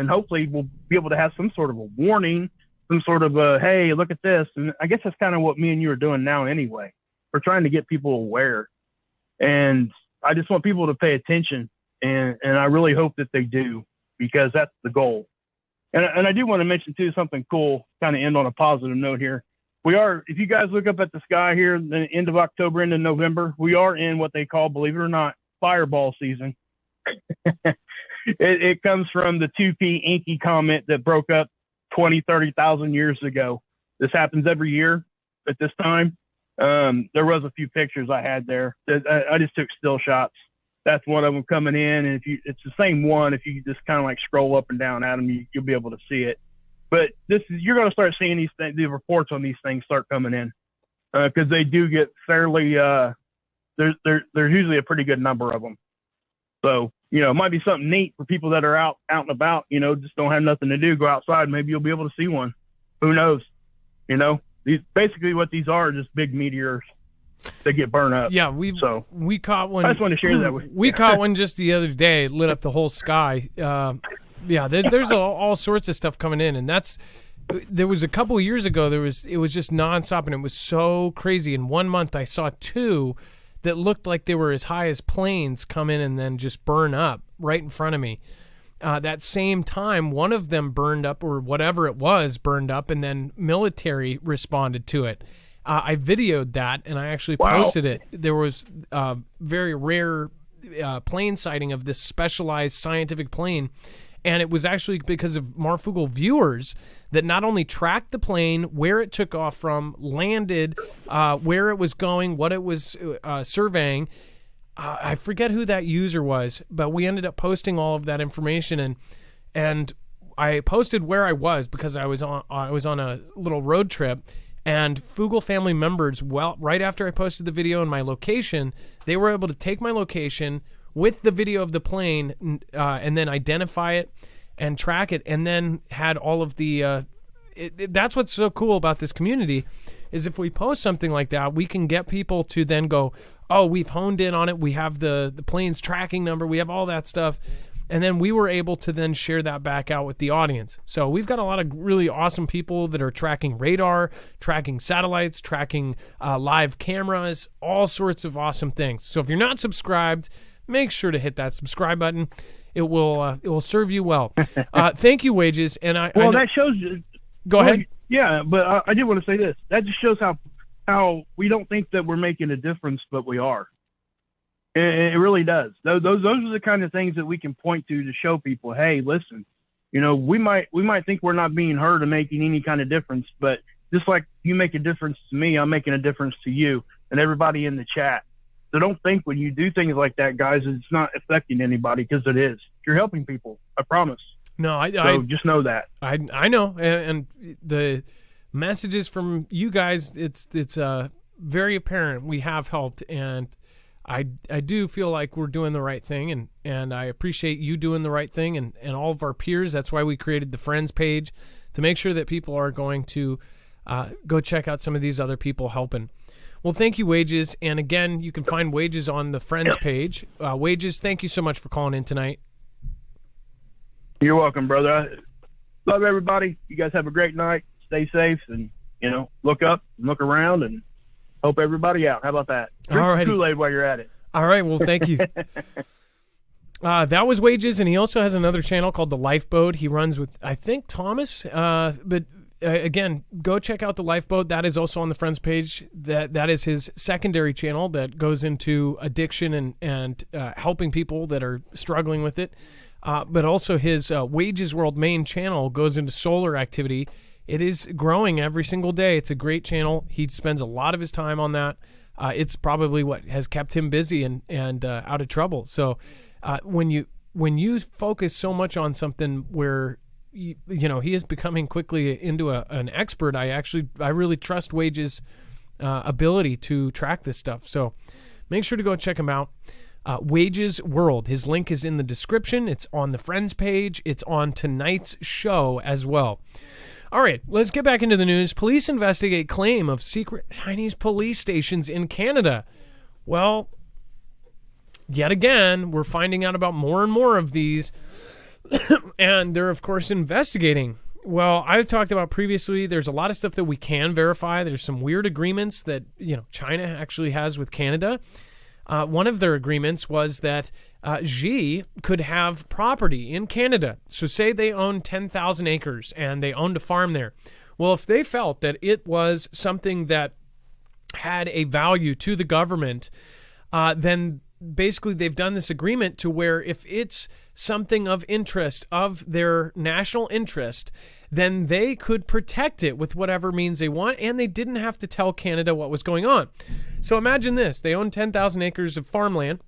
hopefully we'll be able to have some sort of a warning, some sort of a, hey, look at this. And I guess that's kind of what me and you are doing now anyway. We're trying to get people aware, and I just want people to pay attention, and I really hope that they do, because that's the goal. And I do want to mention too something cool, kind of end on a positive note here. If you guys look up at the sky here, the end of October into November, we are in what they call, believe it or not, fireball season. It comes from the 2P Inky comet that broke up 30,000 years ago. This happens every year at this time. There was a few pictures I had there. I just took still shots. That's one of them coming in, and it's the same one. If you just kind of like scroll up and down at them, you'll be able to see it. But you're going to start seeing these things, the reports on these things start coming in, because they do get fairly. There's usually a pretty good number of them. So it might be something neat for people that are out and about. Just don't have nothing to do. Go outside. Maybe you'll be able to see one. Who knows? Basically what these are just big meteors that get burned up. Yeah, we caught one. I just wanted to share that with you. We caught one just the other day. It lit up the whole sky. There's all sorts of stuff coming in, and that's there was a couple of years ago, it was just nonstop, and it was so crazy. In 1 month, I saw 2 that looked like they were as high as planes come in and then just burn up right in front of me. That same time, one of them burned up, or whatever it was, burned up, and then military responded to it. I videoed that, and I actually posted it. There was a very rare plane sighting of this specialized scientific plane, and it was actually because of Marfoogle viewers that not only tracked the plane, where it took off from, landed, where it was going, what it was surveying. I forget who that user was, but we ended up posting all of that information, and I posted where I was because I was on a little road trip, and Foogle family members, right after I posted the video and my location, they were able to take my location with the video of the plane and then identify it and track it, and then had all of the that's what's so cool about this community, is if we post something like that, we can get people to then go, oh, we've honed in on it, we have the plane's tracking number, we have all that stuff, and then we were able to then share that back out with the audience. So we've got a lot of really awesome people that are tracking radar, tracking satellites, tracking live cameras, all sorts of awesome things. So if you're not subscribed, make sure to hit that subscribe button. It will serve you well. Thank you, Wages. And that shows. Go ahead. Yeah, but I did want to say this. That just shows how we don't think that we're making a difference, but we are. It really does. Those are the kind of things that we can point to show people, hey, listen, we might think we're not being heard or making any kind of difference, but just like you make a difference to me, I'm making a difference to you and everybody in the chat. So don't think when you do things like that, guys, it's not affecting anybody, because it is. You're helping people. I promise. No, so just know that. I know, and the messages from you guys, it's very apparent we have helped, and I do feel like we're doing the right thing, and I appreciate you doing the right thing, and all of our peers. That's why we created the Friends page, to make sure that people are going to go check out some of these other people helping. Well, thank you, Wages. And again, you can find Wages on the Friends page. Wages, thank you so much for calling in tonight. You're welcome, brother. I love everybody. You guys have a great night. Stay safe, and, look up and look around, and help everybody out. How about that? Drink some Kool-Aid while you're at it. All right. Well, thank you. That was Wages, and he also has another channel called The Lifeboat. He runs with, I think, Thomas, but again, go check out The Lifeboat. That is also on the Friends page. That is his secondary channel that goes into addiction and helping people that are struggling with it. But also his Wages World main channel goes into solar activity. It is growing every single day. It's a great channel. He spends a lot of his time on that. It's probably what has kept him busy and out of trouble. So when you focus so much on something where he is becoming quickly into an expert, I really trust Wages' ability to track this stuff. So make sure to go check him out. Wages World. His link is in the description. It's on the Friends page. It's on tonight's show as well. All right, let's get back into the news. Police investigate claim of secret Chinese police stations in Canada. Well, yet again, we're finding out about more and more of these, and they're, of course, investigating. Well, I've talked about previously, there's a lot of stuff that we can verify. There's some weird agreements that China actually has with Canada. One of their agreements was that Xi could have property in Canada. So say they own 10,000 acres and they owned a farm there. Well, if they felt that it was something that had a value to the government, then basically they've done this agreement to where if it's something of interest, of their national interest, then they could protect it with whatever means they want, and they didn't have to tell Canada what was going on. So imagine this. They own 10,000 acres of farmland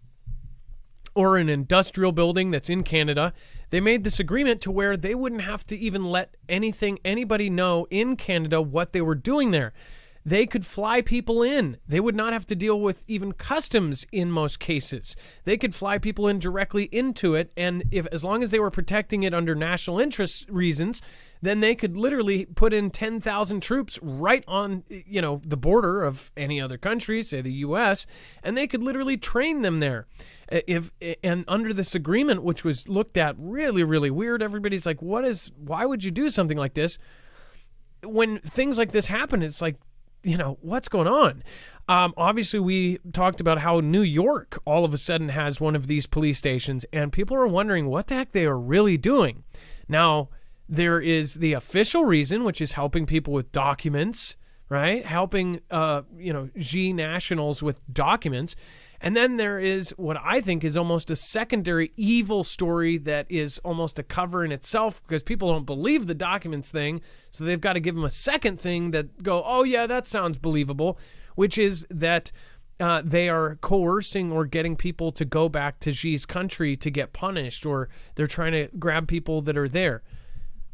or an industrial building that's in Canada. They made this agreement to where they wouldn't have to even let anybody know in Canada what they were doing there. They could fly people in. They would not have to deal with even customs in most cases. They could fly people in directly into it, and as long as they were protecting it under national interest reasons, then they could literally put in 10,000 troops right on, the border of any other country, say the U.S., and they could literally train them there. And under this agreement, which was looked at really, really weird, everybody's like, why would you do something like this? when things like this happen, it's like, what's going on? Obviously, we talked about how New York all of a sudden has one of these police stations, and people are wondering what the heck they are really doing. Now, there is the official reason, which is helping people with documents, right? Helping, G nationals with documents. And then there is what I think is almost a secondary evil story that is almost a cover in itself, because people don't believe the documents thing. So they've got to give them a second thing that go, oh yeah, that sounds believable, which is that they are coercing or getting people to go back to Xi's country to get punished, or they're trying to grab people that are there.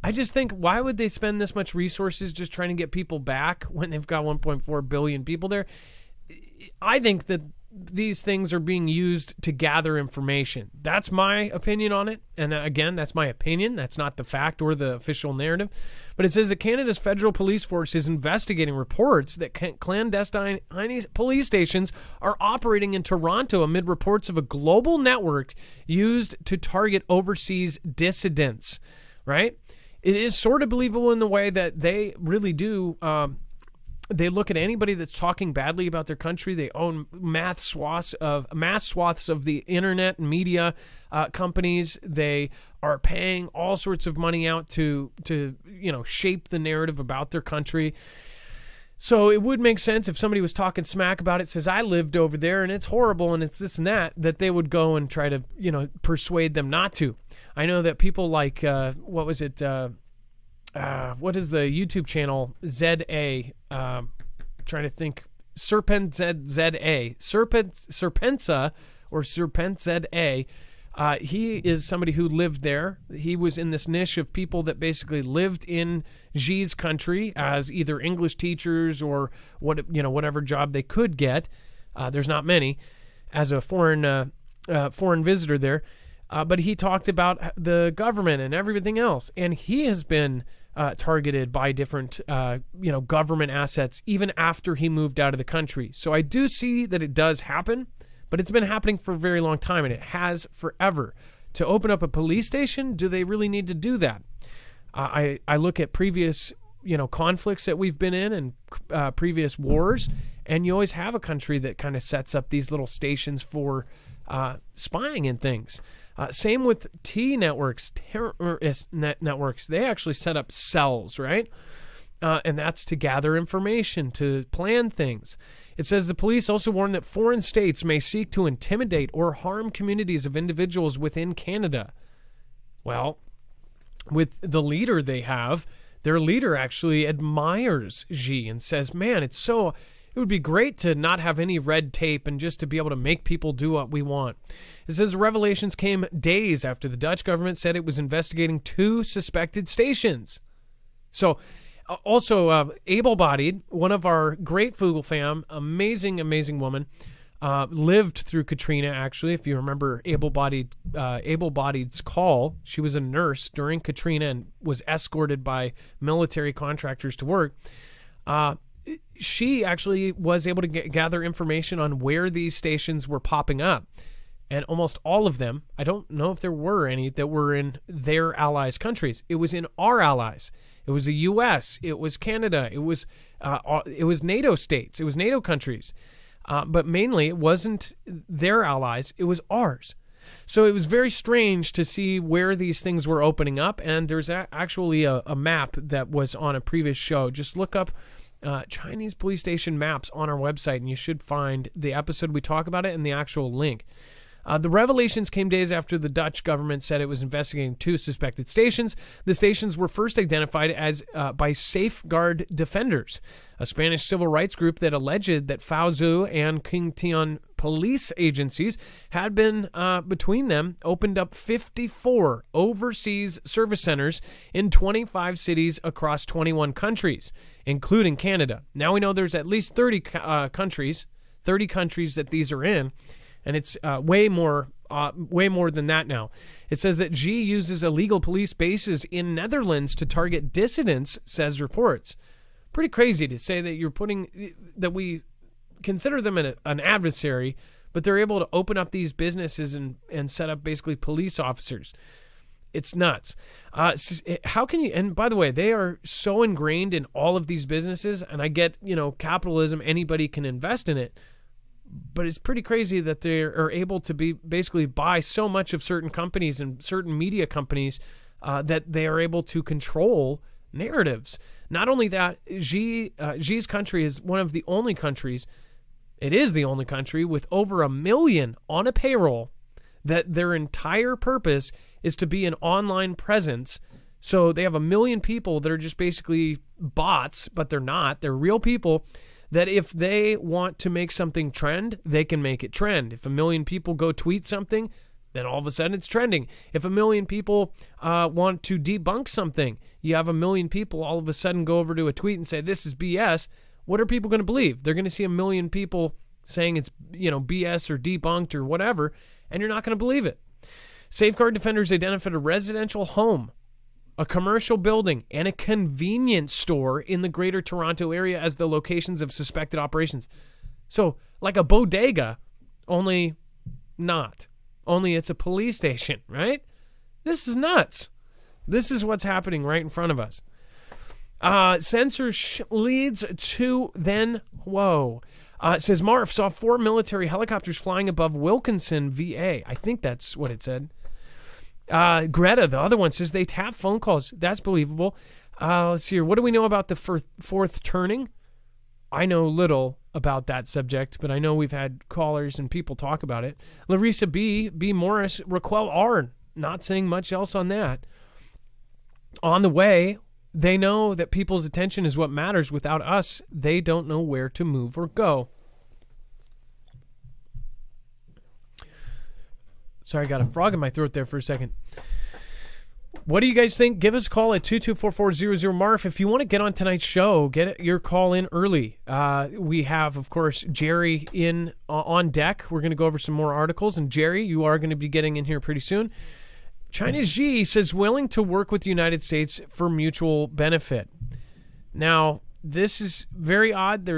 I just think, why would they spend this much resources just trying to get people back when they've got 1.4 billion people there? I think that these things are being used to gather information. That's my opinion on it. And again, that's my opinion. That's not the fact or the official narrative. But it says that Canada's federal police force is investigating reports that clandestine police stations are operating in Toronto amid reports of a global network used to target overseas dissidents, right? It is sort of believable in the way that they really do. They look at anybody that's talking badly about their country. They own mass swaths of the internet and media companies. They are paying all sorts of money out to shape the narrative about their country. So it would make sense if somebody was talking smack about it, says, I lived over there and it's horrible and it's this and that they would go and try to, persuade them not to. I know that people like, what is the YouTube channel? ZA, trying to think, Serpenza or Serpent ZA. He is somebody who lived there. He was in this niche of people that basically lived in Xi's country as either English teachers or whatever job they could get. There's not many as a foreign visitor there. But he talked about the government and everything else, and he has been targeted by different, government assets even after he moved out of the country. So I do see that it does happen, but it's been happening for a very long time, and it has forever. To open up a police station, do they really need to do that? I look at previous, conflicts that we've been in and previous wars, and you always have a country that kind of sets up these little stations for spying and things. Same with T networks, terrorist networks. They actually set up cells, right? And that's to gather information, to plan things. It says the police also warn that foreign states may seek to intimidate or harm communities of individuals within Canada. Well, with the leader they have, their leader actually admires Xi and says, man, it would be great to not have any red tape and just to be able to make people do what we want. It says the revelations came days after the Dutch government said it was investigating 2 suspected stations. So, also able-bodied, one of our great Fugel fam, amazing woman, lived through Katrina, actually. If you remember able-bodied's call, she was a nurse during Katrina and was escorted by military contractors to work. She actually was able to gather information on where these stations were popping up. And almost all of them, I don't know if there were any that were in their allies' countries. It was in our allies. It was the U.S., it was Canada, it was NATO states, it was NATO countries. But mainly it wasn't their allies, it was ours. So it was very strange to see where these things were opening up. And there's actually a map that was on a previous show. Just look up Chinese police station maps on our website, and you should find the episode we talk about it and the actual link. The revelations came days after the Dutch government said it was investigating 2 suspected stations. The stations were first identified as by Safeguard Defenders, a Spanish civil rights group that alleged that Fuzhou and Qingtian police agencies had been, between them, opened up 54 overseas service centers in 25 cities across 21 countries, including Canada. Now we know there's at least 30 countries that these are in. And it's way more than that now. It says that Xi uses illegal police bases in Netherlands to target dissidents, says reports. Pretty crazy to say that we consider them an adversary, but they're able to open up these businesses and set up basically police officers. It's nuts. How can you, and by the way, they are so ingrained in all of these businesses, and I get, capitalism, anybody can invest in it, but it's pretty crazy that they are able to basically buy so much of certain companies and certain media companies that they are able to control narratives. Not only that, Xi's country is one of the only countries, it is the only country with over 1 million on a payroll that their entire purpose is to be an online presence. So they have 1 million people that are just basically bots, but they're not. They're real people that if they want to make something trend, they can make it trend. If 1 million people go tweet something, then all of a sudden it's trending. If 1 million people want to debunk something, you have 1 million people all of a sudden go over to a tweet and say, this is BS. What are people going to believe? They're going to see 1 million people saying it's, BS or debunked or whatever, and you're not going to believe it. Safeguard defenders identified a residential home, a commercial building, and a convenience store in the Greater Toronto area as the locations of suspected operations. So, like a bodega, only not. Only it's a police station, right? This is nuts. This is what's happening right in front of us. Censorship leads to then, whoa. It says Marf saw 4 military helicopters flying above Wilkinson, VA. I think that's what it said. Greta, the other one, says they tap phone calls. That's believable. Let's see here. What do we know about the fourth turning? I know little about that subject, but I know we've had callers and people talk about it. Larissa B. Morris, Raquel R. Not saying much else on that. On the way, they know that people's attention is what matters. Without us, they don't know where to move or go. Sorry, I got a frog in my throat there for a second. What do you guys think? Give us a call at 224-400 Marf. If you want to get on tonight's show, get your call in early. We have, of course, Jerry in on deck. We're going to go over some more articles. And Jerry, you are going to be getting in here pretty soon. China's Xi says willing to work with the United States for mutual benefit. Now, this is very odd.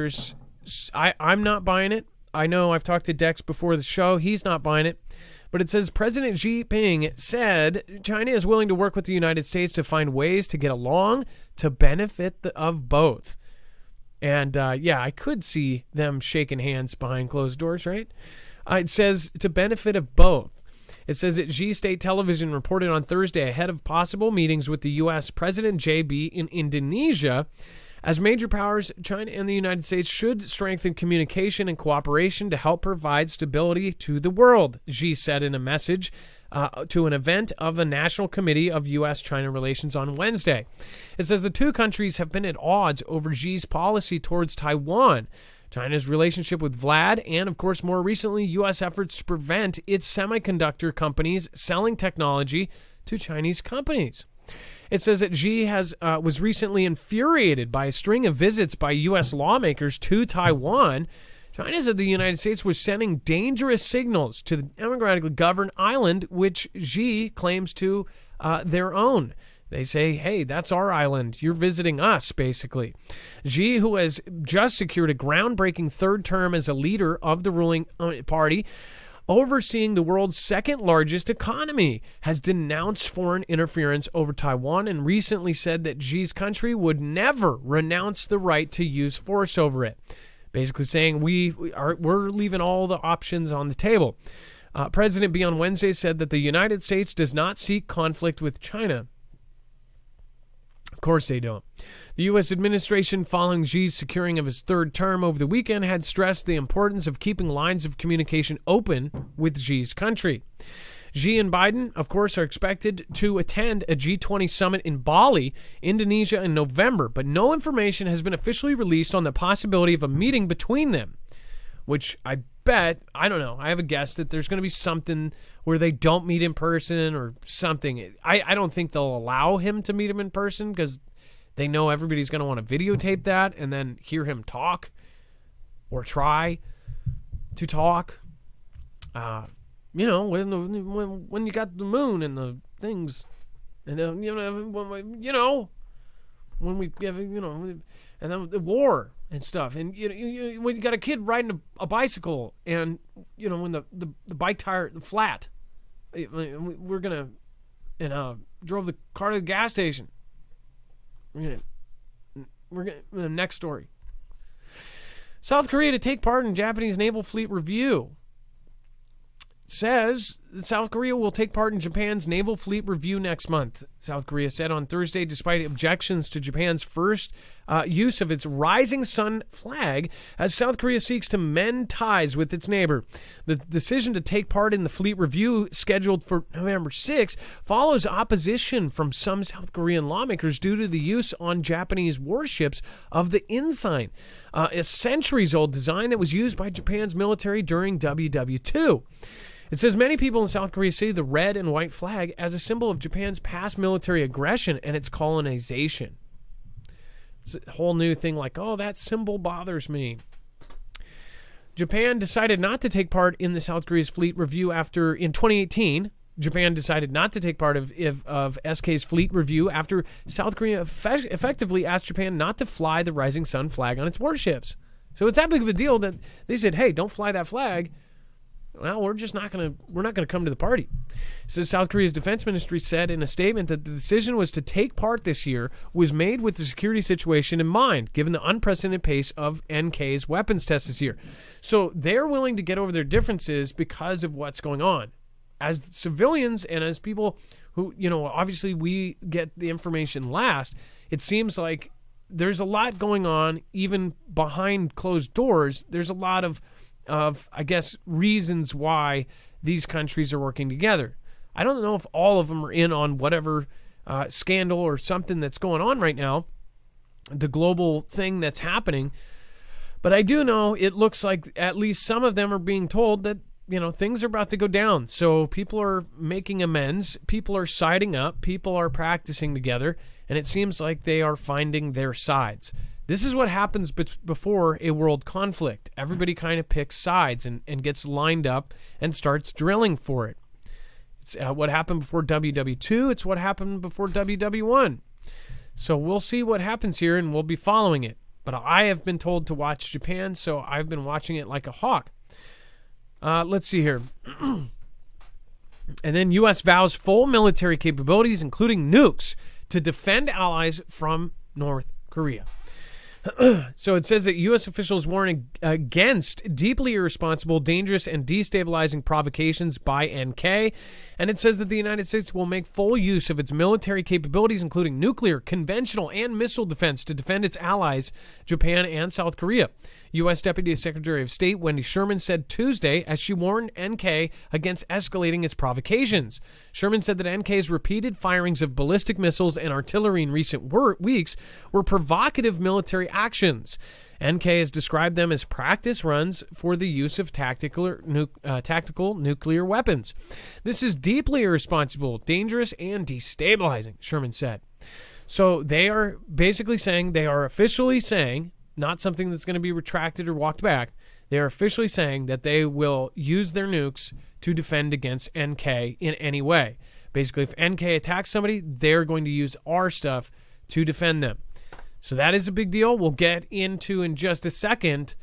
I'm not buying it. I know I've talked to Dex before the show. He's not buying it. But it says President Xi Jinping said China is willing to work with the United States to find ways to get along to benefit of both. And I could see them shaking hands behind closed doors, right? It says to benefit of both. It says that Xi State Television reported on Thursday ahead of possible meetings with the U.S. President JB in Indonesia. As major powers, China and the United States should strengthen communication and cooperation to help provide stability to the world, Xi said in a message to an event of a National Committee of U.S.-China Relations on Wednesday. It says the two countries have been at odds over Xi's policy towards Taiwan, China's relationship with Vlad, and, of course, more recently, U.S. efforts to prevent its semiconductor companies selling technology to Chinese companies. It says that Xi was recently infuriated by a string of visits by U.S. lawmakers to Taiwan. China said the United States was sending dangerous signals to the democratically governed island, which Xi claims to their own. They say, hey, that's our island. You're visiting us, basically. Xi, who has just secured a groundbreaking third term as a leader of the ruling party, overseeing the world's second largest economy, has denounced foreign interference over Taiwan and recently said that Xi's country would never renounce the right to use force over it. Basically saying we're leaving all the options on the table. President Xi on Wednesday said that the United States does not seek conflict with China. Of course they don't. The U.S. administration, following Xi's securing of his third term over the weekend, had stressed the importance of keeping lines of communication open with Xi's country. Xi and Biden, of course, are expected to attend a G20 summit in Bali, Indonesia, in November, but no information has been officially released on the possibility of a meeting between them, which I bet, I don't know, I have a guess that there's going to be something where they don't meet in person or something. I don't think they'll allow him to meet him in person because they know everybody's going to want to videotape that and then hear him talk or try to talk. When you got the moon and the things, and when we have and then the war and stuff, and when you got a kid riding a bicycle, and when the bike tire flat, we're gonna and drove the car to the gas station. We're gonna next story. South Korea to take part in Japanese naval fleet review. It says that South Korea will take part in Japan's naval fleet review next month. South Korea said on Thursday, despite objections to Japan's first use of its rising sun flag, as South Korea seeks to mend ties with its neighbor. The decision to take part in the fleet review, scheduled for November 6, follows opposition from some South Korean lawmakers due to the use on Japanese warships of the ensign, a centuries-old design that was used by Japan's military during WW2. It says many people in South Korea see the red and white flag as a symbol of Japan's past military aggression and its colonization. It's a whole new thing like, oh, that symbol bothers me. Japan decided not to take part in the South Korea's fleet review after, in 2018, Japan decided not to take part of SK's fleet review after South Korea effectively asked Japan not to fly the Rising Sun flag on its warships. So it's that big of a deal that they said, hey, don't fly that flag. Well, we're not going to come to the party. So South Korea's defense ministry said in a statement that the decision was to take part this year was made with the security situation in mind, given the unprecedented pace of NK's weapons tests this year. So they're willing to get over their differences because of what's going on. As civilians and as people who, obviously we get the information last, it seems like there's a lot going on even behind closed doors. There's a lot of I guess, reasons why these countries are working together. I don't know if all of them are in on whatever scandal or something that's going on right now, the global thing that's happening. But I do know it looks like at least some of them are being told that, things are about to go down. So people are making amends. People are siding up. People are practicing together. And it seems like they are finding their sides. This is what happens before a world conflict. Everybody kind of picks sides and gets lined up and starts drilling for it. It's what happened before WW2. It's what happened before WW1. So we'll see what happens here, and we'll be following it. But I have been told to watch Japan, so I've been watching it like a hawk. Let's see here. And then U.S. vows full military capabilities, including nukes, to defend allies from North Korea. So it says that U.S. officials warn against deeply irresponsible, dangerous, and destabilizing provocations by NK. And it says that the United States will make full use of its military capabilities, including nuclear, conventional, and missile defense to defend its allies, Japan and South Korea. U.S. Deputy Secretary of State Wendy Sherman said Tuesday as she warned NK against escalating its provocations. Sherman said that NK's repeated firings of ballistic missiles and artillery in recent weeks were provocative military actions. NK has described them as practice runs for the use of tactical nuclear weapons. This is deeply irresponsible, dangerous, and destabilizing, Sherman said. So they are basically saying, they are officially saying, not something that's going to be retracted or walked back, they are officially saying that they will use their nukes to defend against NK in any way. Basically, if NK attacks somebody, they're going to use our stuff to defend them. So that is a big deal. We'll get into in just a second.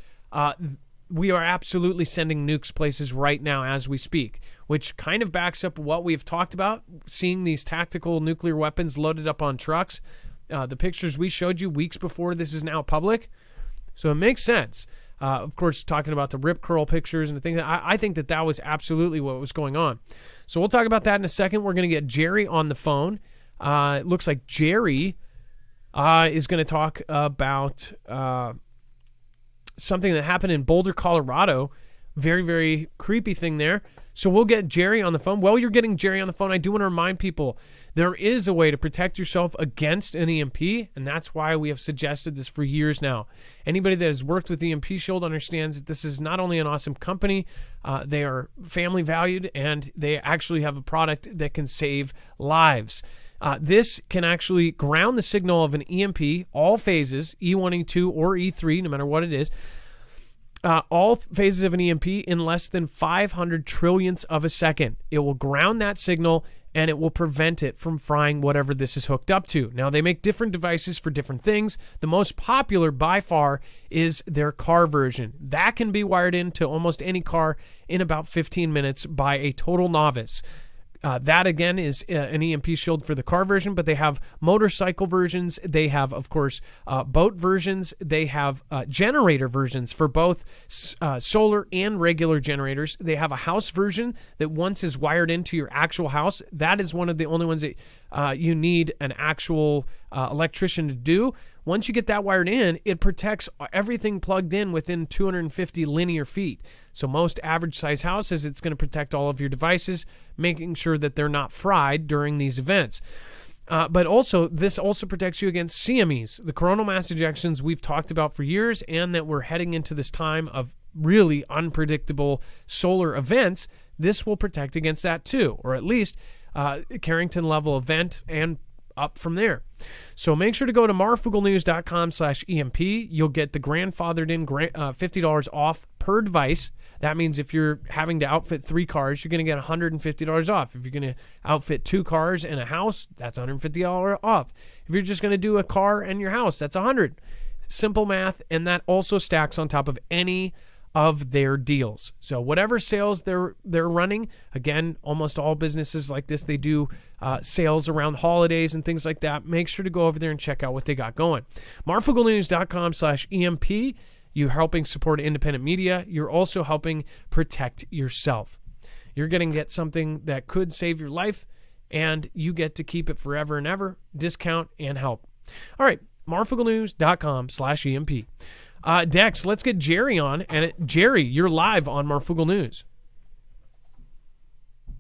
We are absolutely sending nukes places right now as we speak, which kind of backs up what we've talked about, seeing these tactical nuclear weapons loaded up on trucks. The pictures we showed you weeks before this is now public. So it makes sense. Of course, talking about the rip curl pictures and the thing, I think that was absolutely what was going on. So we'll talk about that in a second. We're going to get Jerry on the phone. It looks like Jerry is going to talk about something that happened in Boulder, Colorado. Very, very creepy thing there. So we'll get Jerry on the phone. While you're getting Jerry on the phone, I do want to remind people there is a way to protect yourself against an EMP, and that's why we have suggested this for years now. Anybody that has worked with EMP Shield understands that this is not only an awesome company, they are family valued, and they actually have a product that can save lives. This can actually ground the signal of an EMP, all phases, E1, E2, or E3, no matter what it is, all phases of an EMP in less than 500 trillionths of a second. It will ground that signal, and it will prevent it from frying whatever this is hooked up to. Now, they make different devices for different things. The most popular by far is their car version. That can be wired into almost any car in about 15 minutes by a total novice. That, again, is an EMP shield for the car version, but they have motorcycle versions. They have, of course, boat versions. They have generator versions for both solar and regular generators. They have a house version that once is wired into your actual house. That is one of the only ones that you need an actual electrician to do. Once you get that wired in, it protects everything plugged in within 250 linear feet. So most average size houses, it's going to protect all of your devices, making sure that they're not fried during these events. But also, this also protects you against CMEs, the coronal mass ejections we've talked about for years, and that we're heading into this time of really unpredictable solar events. This will protect against that too, or at least Carrington level event and up from there. So make sure to go to marfooglenews.com/EMP. You'll get the grandfathered in $50 off per device. That means if you're having to outfit 3 cars, you're going to get $150 off. If you're going to outfit 2 cars and a house, that's $150 off. If you're just going to do a car and your house, that's $100. Simple math, and that also stacks on top of any of their deals. So whatever sales they're running, again, almost all businesses like this, they do sales around holidays and things like that. Make sure to go over there and check out what they got going. marfooglenews.com/EMP. You're helping support independent media. You're also helping protect yourself. You're going to get something that could save your life, and you get to keep it forever and ever. Discount and help. All right, marfooglenews.com/EMP. Dex, let's get Jerry on. And Jerry, you're live on Marfoogle News.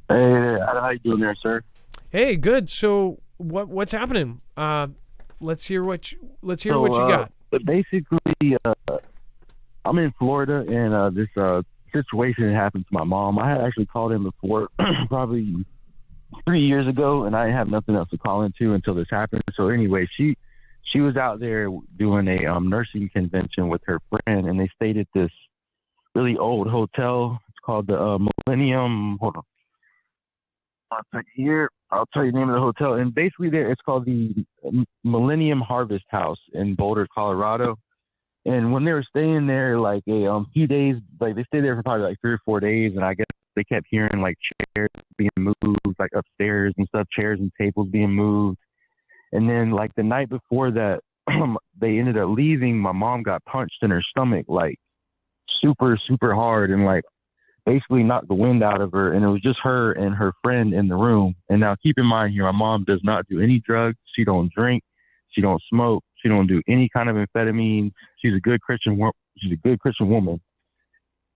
Hey, how you doing there, sir? Hey, good. So what's happening? Let's hear what you got. Basically, I'm in Florida, and this situation happened to my mom. I had actually called in before, probably 3 years ago, and I didn't have nothing else to call into until this happened. So anyway, she was out there doing a nursing convention with her friend, and they stayed at this really old hotel. It's called the Millennium. Hold on. I'll tell you the name of the hotel. And basically it's called the Millennium Harvest House in Boulder, Colorado. And when they were staying there, like a few days, like they stayed there for probably like 3 or 4 days, and I guess they kept hearing like chairs being moved, like upstairs and stuff, chairs and tables being moved. And then like the night before that, they ended up leaving. My mom got punched in her stomach, like super, super hard, and like basically knocked the wind out of her. And it was just her and her friend in the room. And now keep in mind here, my mom does not do any drugs. She don't drink. She don't smoke. She don't do any kind of amphetamine. She's a good Christian woman.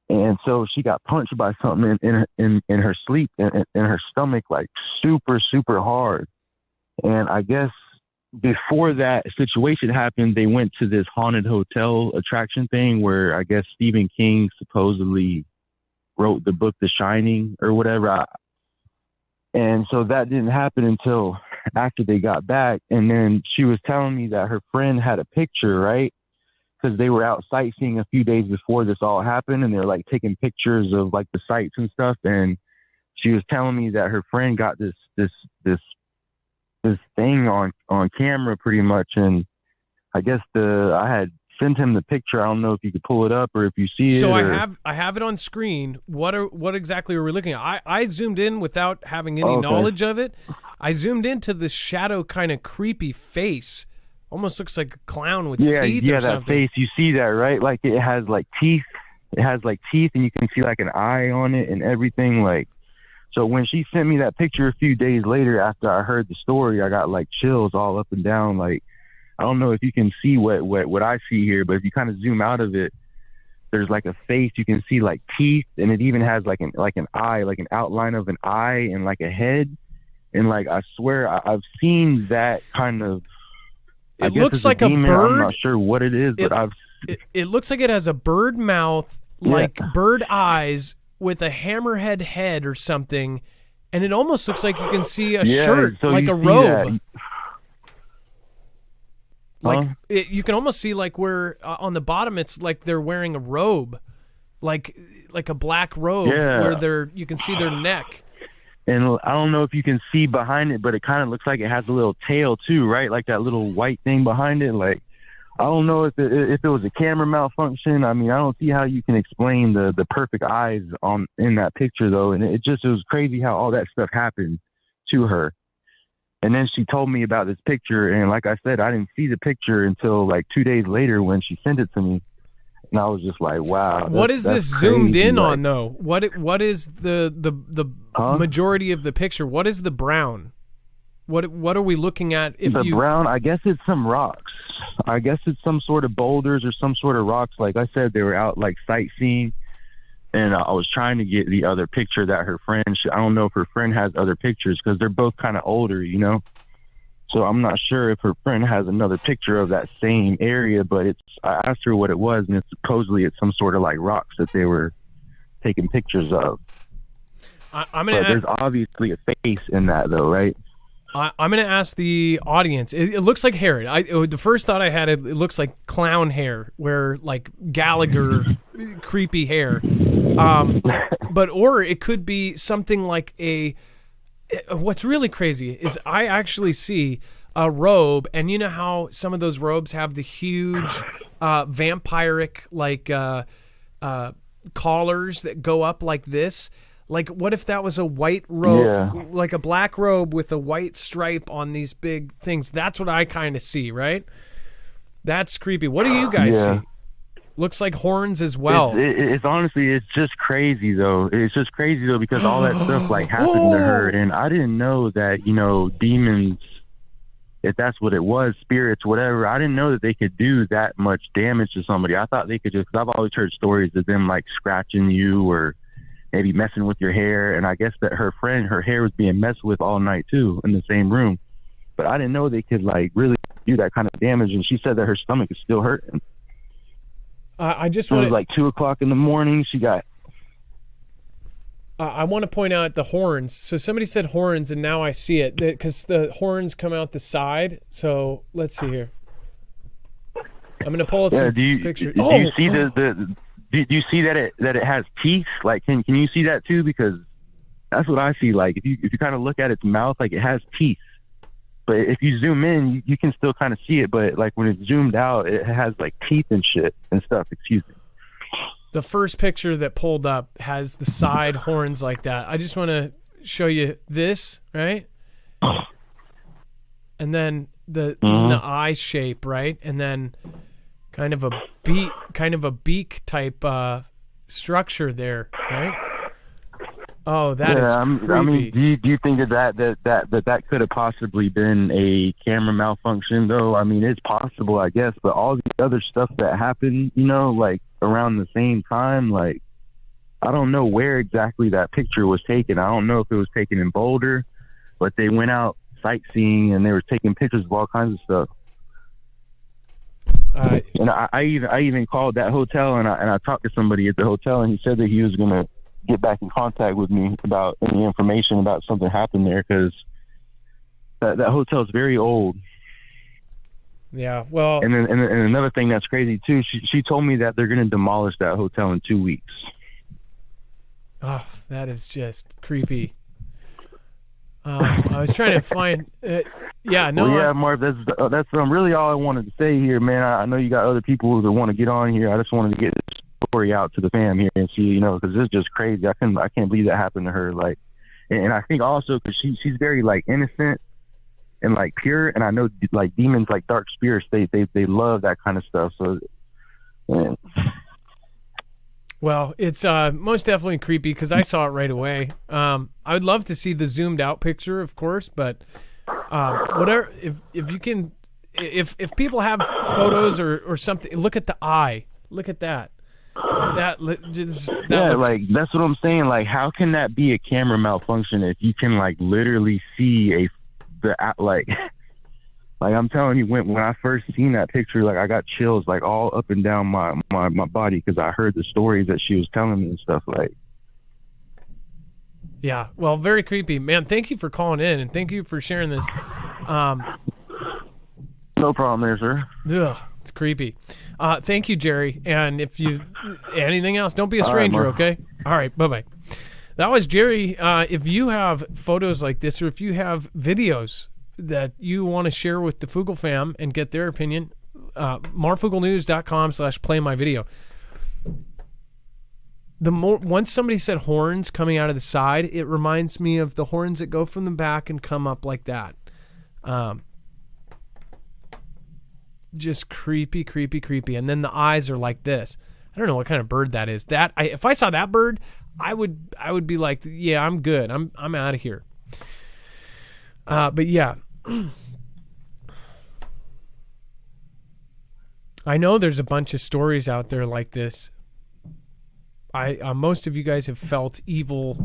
And so she got punched by something in her sleep, in her stomach, like super, super hard. And I guess before that situation happened, they went to this haunted hotel attraction thing where I guess Stephen King supposedly wrote the book The Shining or whatever. And so that didn't happen until after they got back. And then she was telling me that her friend had a picture, right? Because they were out sightseeing a few days before this all happened, and they're like taking pictures of like the sights and stuff. And she was telling me that her friend got this thing on camera pretty much. And I guess I had sent him the picture. I don't know if you could pull it up or if you see it. So I have it on screen. What exactly are we looking at? I zoomed in without having any knowledge of it. I zoomed into the shadow kind of creepy face. Almost looks like a clown with teeth or something. Yeah, that face. You see that, right? Like it has like teeth. It has like teeth, and you can see like an eye on it and everything. Like, so when she sent me that picture a few days later after I heard the story, I got like chills all up and down. Like, I don't know if you can see what I see here, but if you kind of zoom out of it, there's like a face. You can see like teeth, and it even has like an eye, like an outline of an eye and like a head. And like, I swear I've seen that kind of. It looks like a bird. I'm not sure what it is, but it looks like it has a bird mouth, like bird eyes with a hammerhead head or something, and it almost looks like you can see a shirt, so like a robe. Like you can almost see like where on the bottom it's like they're wearing a robe, like a black robe where you can see their neck. And I don't know if you can see behind it, but it kind of looks like it has a little tail too, right? Like that little white thing behind it. Like, I don't know if it was a camera malfunction. I mean, I don't see how you can explain the perfect eyes in that picture though. And it was crazy how all that stuff happened to her. And then she told me about this picture, and like I said, I didn't see the picture until like 2 days later when she sent it to me. And I was just like, wow. What is this zoomed in on though? What is the majority of the picture? What is the brown? What are we looking at? Brown, I guess it's some rocks. I guess it's some sort of boulders or some sort of rocks. Like I said, they were out like sightseeing, and I was trying to get the other picture that her friend. I don't know if her friend has other pictures because they're both kind of older, you know. So I'm not sure if her friend has another picture of that same area. But I asked her what it was, and supposedly it's some sort of like rocks that they were taking pictures of. There's obviously a face in that though, right? I'm going to ask the audience. It looks like hair. The first thought I had, it looks like clown hair, where like Gallagher, creepy hair. Or it could be something like what's really crazy is I actually see a robe, and you know how some of those robes have the huge vampiric like collars that go up like this. Like, what if that was a white robe, like a black robe with a white stripe on these big things? That's what I kind of see, right? That's creepy. What do you guys see? Looks like horns as well. It's honestly, it's just crazy though. It's just crazy though because all that stuff like happened to her, and I didn't know that, you know, demons, if that's what it was, spirits, whatever. I didn't know that they could do that much damage to somebody. I thought they could just. Cause I've always heard stories of them like scratching you or maybe messing with your hair, and I guess that her hair was being messed with all night too in the same room. But I didn't know they could like really do that kind of damage. And she said that her stomach is still hurting. It was like 2:00 in the morning. She got. I want to point out the horns. So somebody said horns, and now I see it because the horns come out the side. So let's see here. I'm going to pull up some pictures. Do you see Do you see that it has teeth? Like, can you see that too? Because that's what I see. Like, if you kind of look at its mouth, like it has teeth. But if you zoom in, you can still kind of see it. But like when it's zoomed out, it has like teeth and shit and stuff. Excuse me. The first picture that pulled up has the side horns like that. I just want to show you this, right? And then the eye shape, right? And then kind of a beak type structure there, right? Oh, that is creepy. I mean, do you think that could have possibly been a camera malfunction though? I mean, it's possible, I guess, but all the other stuff that happened, you know, like around the same time, like I don't know where exactly that picture was taken. I don't know if it was taken in Boulder, but they went out sightseeing and they were taking pictures of all kinds of stuff. And I even called that hotel and I talked to somebody at the hotel, and he said that he was gonna get back in contact with me about any information about something happened there, because that hotel is very old. Yeah, well, and another thing that's crazy too, she told me that they're gonna demolish that hotel in 2 weeks. Oh, that is just creepy. I was trying to find. Marv, that's really all I wanted to say here, man. I know you got other people that want to get on here. I just wanted to get this story out to the fam here and see, you know, because it's just crazy. I can't believe that happened to her. Like, and I think also because she's very like innocent and like pure, and I know like demons, like dark spirits, they love that kind of stuff. So, man. Well, it's most definitely creepy because I saw it right away. I would love to see the zoomed out picture, of course, but whatever. If you can, if people have photos or something, look at the eye. Look at that. Like that's what I'm saying. Like, how can that be a camera malfunction if you can like literally see Like I'm telling you, when I first seen that picture, like I got chills like all up and down my body because I heard the stories that she was telling me and stuff. Like, yeah, well, very creepy, man. Thank you for calling in and thank you for sharing this. No problem there, sir. Ugh, it's creepy. Thank you, Jerry. And if you anything else, don't be a stranger, okay? All right, bye. That was Jerry. If you have photos like this, or if you have videos that you want to share with the Foogle fam and get their opinion, marfooglenews.com/play my video. Once somebody said horns coming out of the side, it reminds me of the horns that go from the back and come up like that. Just creepy. And then the eyes are like this. I don't know what kind of bird that is. If I saw that bird, I would be like, yeah, I'm good. I'm out of here. But yeah. I know there's a bunch of stories out there like this. Most of you guys have felt evil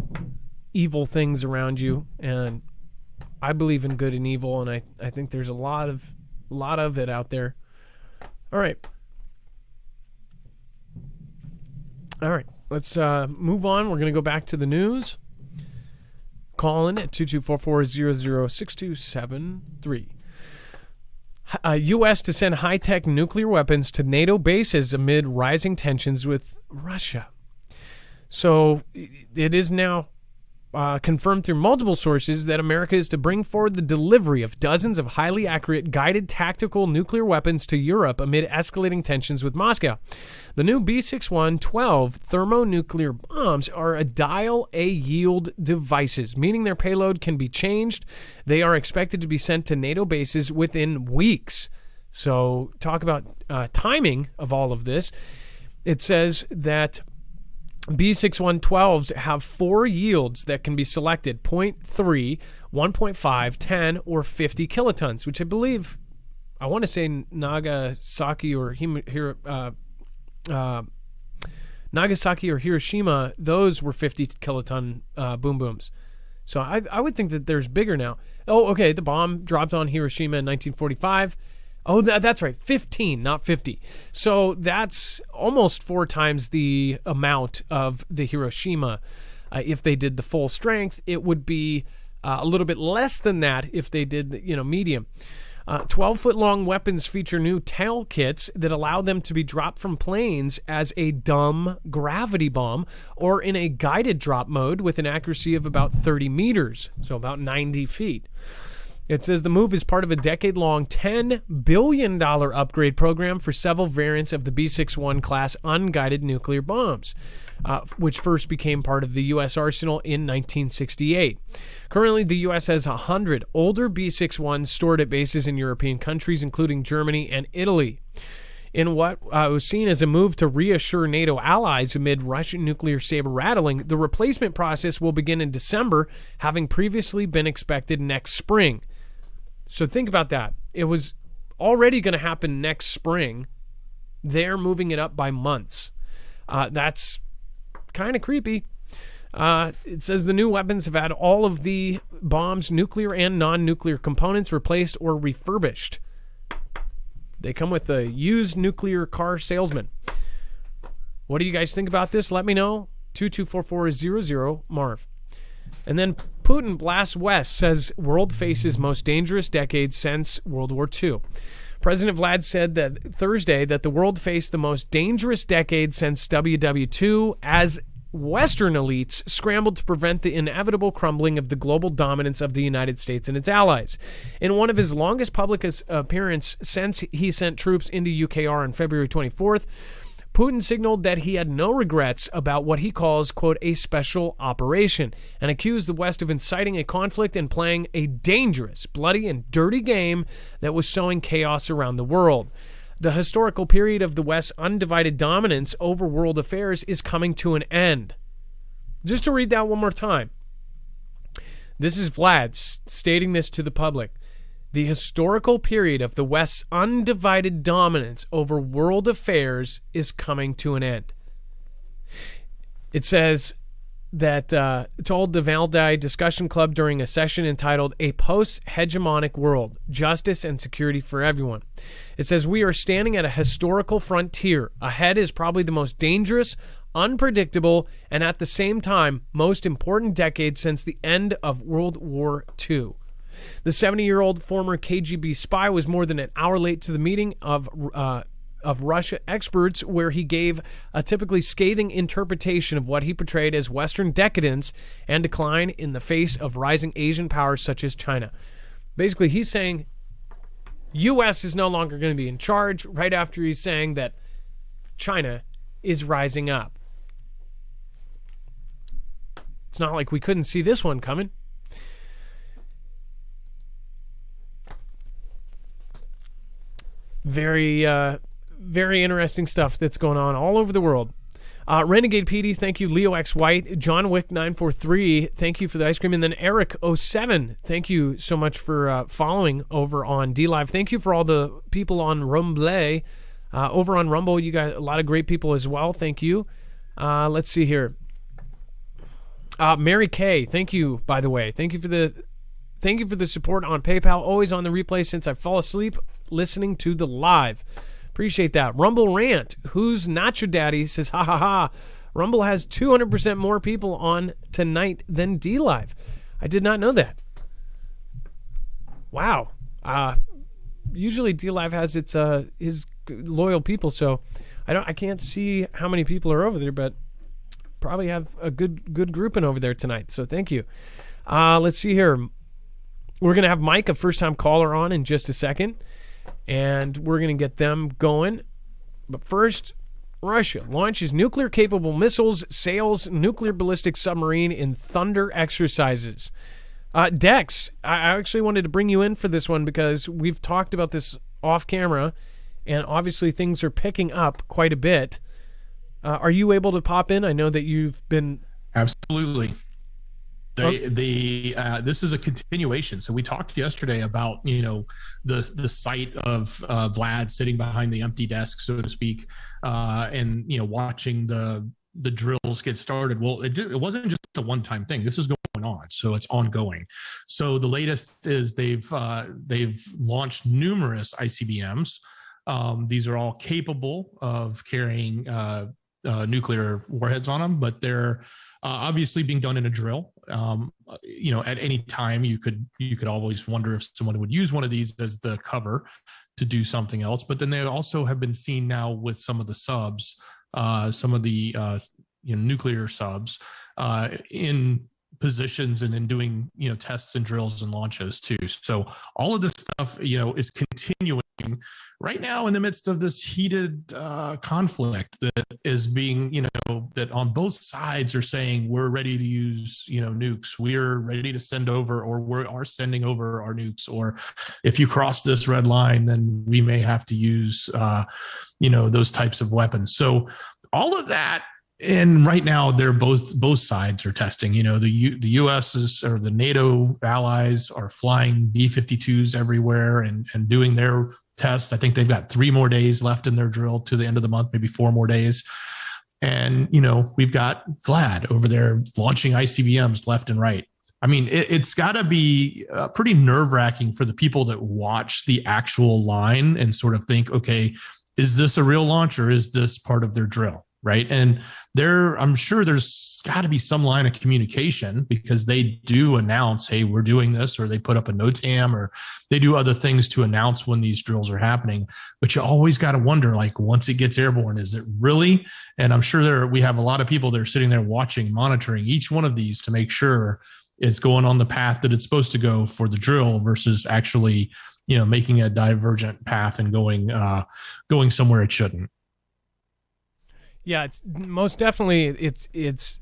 things around you, and I believe in good and evil, and I think there's a lot of it out there. All right, let's move on. We're going to go back to the news. Call in at 224-400-6273. U.S. to send high-tech nuclear weapons to NATO bases amid rising tensions with Russia. So it is now confirmed through multiple sources that America is to bring forward the delivery of dozens of highly accurate guided tactical nuclear weapons to Europe amid escalating tensions with Moscow. The new B6112 thermonuclear bombs are a dial-a-yield devices, meaning their payload can be changed. They are expected to be sent to NATO bases within weeks. So talk about timing of all of this. It says that B6112s have 4 yields that can be selected: 0.3, 1.5, 10, or 50 kilotons, which I believe, I want to say Nagasaki or Hiroshima, those were 50 kiloton boom booms. So I would think that there's bigger now. Oh, okay, the bomb dropped on Hiroshima in 1945. Oh, that's right, 15, not 50. So that's almost 4 times the amount of the Hiroshima. If they did the full strength, it would be a little bit less than that if they did, medium. 12-foot-long weapons feature new tail kits that allow them to be dropped from planes as a dumb gravity bomb or in a guided drop mode with an accuracy of about 30 meters, so about 90 feet. It says the move is part of a decade-long $10 billion upgrade program for several variants of the B-61 class unguided nuclear bombs, which first became part of the U.S. arsenal in 1968. Currently, the U.S. has 100 older B-61s stored at bases in European countries, including Germany and Italy. In what was seen as a move to reassure NATO allies amid Russian nuclear saber rattling, the replacement process will begin in December, having previously been expected next spring. So think about that. It was already going to happen next spring. They're moving it up by months. That's kind of creepy. It says the new weapons have had all of the bomb's nuclear and non-nuclear components replaced or refurbished. They come with a used nuclear car salesman. What do you guys think about this? Let me know. 224-400-MARV. And then Putin blasts West, says world faces most dangerous decade since World War II. President Vlad said that Thursday that the world faced the most dangerous decade since WW2 as Western elites scrambled to prevent the inevitable crumbling of the global dominance of the United States and its allies. In one of his longest public appearances since he sent troops into UKR on February 24th, Putin signaled that he had no regrets about what he calls, quote, a special operation, and accused the West of inciting a conflict and playing a dangerous, bloody, and dirty game that was sowing chaos around the world. The historical period of the West's undivided dominance over world affairs is coming to an end. Just to read that one more time. This is Vlad stating this to the public. The historical period of the West's undivided dominance over world affairs is coming to an end. It says that told the Valdai Discussion Club during a session entitled A Post-Hegemonic World, Justice and Security for Everyone. It says, we are standing at a historical frontier. Ahead is probably the most dangerous, unpredictable, and at the same time, most important decade since the end of World War II. The 70-year-old former KGB spy was more than an hour late to the meeting of Russia experts, where he gave a typically scathing interpretation of what he portrayed as Western decadence and decline in the face of rising Asian powers such as China. Basically, he's saying U.S. is no longer going to be in charge right after he's saying that China is rising up. It's not like we couldn't see this one coming. Very, very interesting stuff that's going on all over the world. Renegade PD, thank you. Leo X White, John Wick 943, thank you for the ice cream, and then Eric 07, thank you so much for following over on DLive. Thank you for all the people on Rumble. Over on Rumble, you got a lot of great people as well. Thank you. Let's see here. Mary Kay, thank you. By the way, thank you for the support on PayPal. Always on the replay since I fall asleep listening to the live. Appreciate that. Rumble Rant, who's not your daddy, says, ha ha ha. Rumble has 200% more people on tonight than DLive. I did not know that. Wow. Usually DLive has his loyal people, so I can't see how many people are over there, but probably have a good grouping over there tonight. So thank you. Let's see here. We're gonna have Mike, a first-time caller, on in just a second. And we're going to get them going. But first, Russia launches nuclear-capable missiles, sails nuclear ballistic submarine in Thunder exercises. Dex, I actually wanted to bring you in for this one because we've talked about this off-camera, and obviously things are picking up quite a bit. Are you able to pop in? I know that you've been... Absolutely. This is a continuation. So we talked yesterday about, the sight of Vlad sitting behind the empty desk, so to speak, and, watching the drills get started. Well, it wasn't just a one-time thing. This is going on. So it's ongoing. So the latest is they've launched numerous ICBMs. These are all capable of carrying nuclear warheads on them, but they're obviously being done in a drill. At any time you could always wonder if someone would use one of these as the cover to do something else. But then they also have been seen now with some of the subs, some of the nuclear subs in positions and in doing tests and drills and launches too. So all of this stuff is continuing right now in the midst of this heated conflict that is being that on both sides are saying we're ready to use nukes, we're ready to send over, or we are sending over our nukes, or if you cross this red line then we may have to use those types of weapons. So all of that. And right now, they're both sides are testing. The U.S. or the NATO allies are flying B-52s everywhere and doing their tests. I think they've got 3 more days left in their drill to the end of the month, maybe 4 more days. And we've got Vlad over there launching ICBMs left and right. I mean, it's got to be pretty nerve-wracking for the people that watch the actual line and sort of think, okay, is this a real launch or is this part of their drill? Right. And I'm sure there's got to be some line of communication because they do announce, hey, we're doing this, or they put up a NOTAM, or they do other things to announce when these drills are happening. But you always got to wonder, like, once it gets airborne, is it really? And I'm sure we have a lot of people that are sitting there watching, monitoring each one of these to make sure it's going on the path that it's supposed to go for the drill versus actually, making a divergent path and going somewhere it shouldn't. Yeah, it's most definitely it's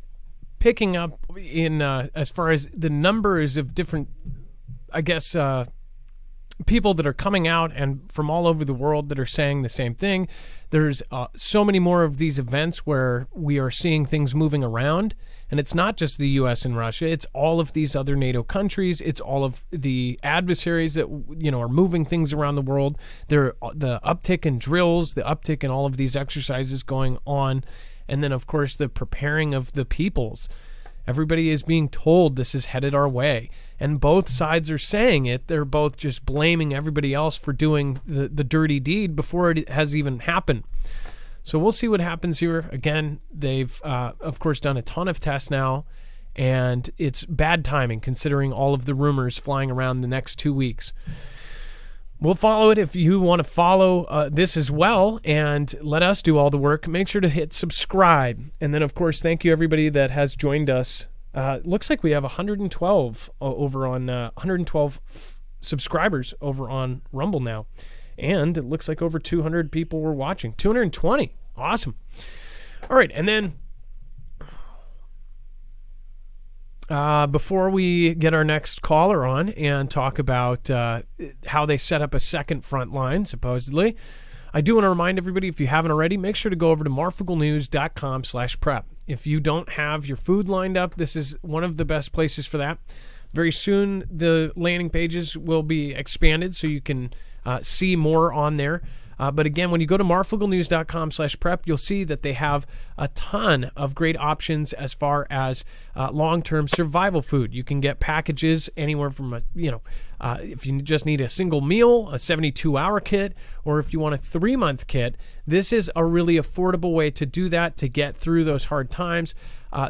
picking up in as far as the numbers of different, I guess, people that are coming out and from all over the world that are saying the same thing. There's so many more of these events where we are seeing things moving around, and it's not just the U.S. and Russia. It's all of these other NATO countries. It's all of the adversaries that are moving things around the world. The uptick in drills, the uptick in all of these exercises going on, and then of course the preparing of the peoples. Everybody is being told this is headed our way, and both sides are saying it. They're both just blaming everybody else for doing the dirty deed before it has even happened. So we'll see what happens here. Again, they've, of course, done a ton of tests now, and it's bad timing considering all of the rumors flying around the next 2 weeks. We'll follow it. If you want to follow this as well and let us do all the work, make sure to hit subscribe. And then, of course, thank you everybody that has joined us. Looks like we have 112 over on 112 subscribers over on Rumble now. And it looks like over 200 people were watching. 220. Awesome. All right, and then before we get our next caller on and talk about how they set up a second front line, supposedly, I do want to remind everybody, if you haven't already, make sure to go over to marfooglenews.com/prep. If you don't have your food lined up, this is one of the best places for that. Very soon, the landing pages will be expanded so you can see more on there. But again, when you go to marfooglenews.com/prep, you'll see that they have a ton of great options as far as long-term survival food. You can get packages anywhere from if you just need a single meal, a 72-hour kit, or if you want a 3-month kit. This is a really affordable way to do that, to get through those hard times.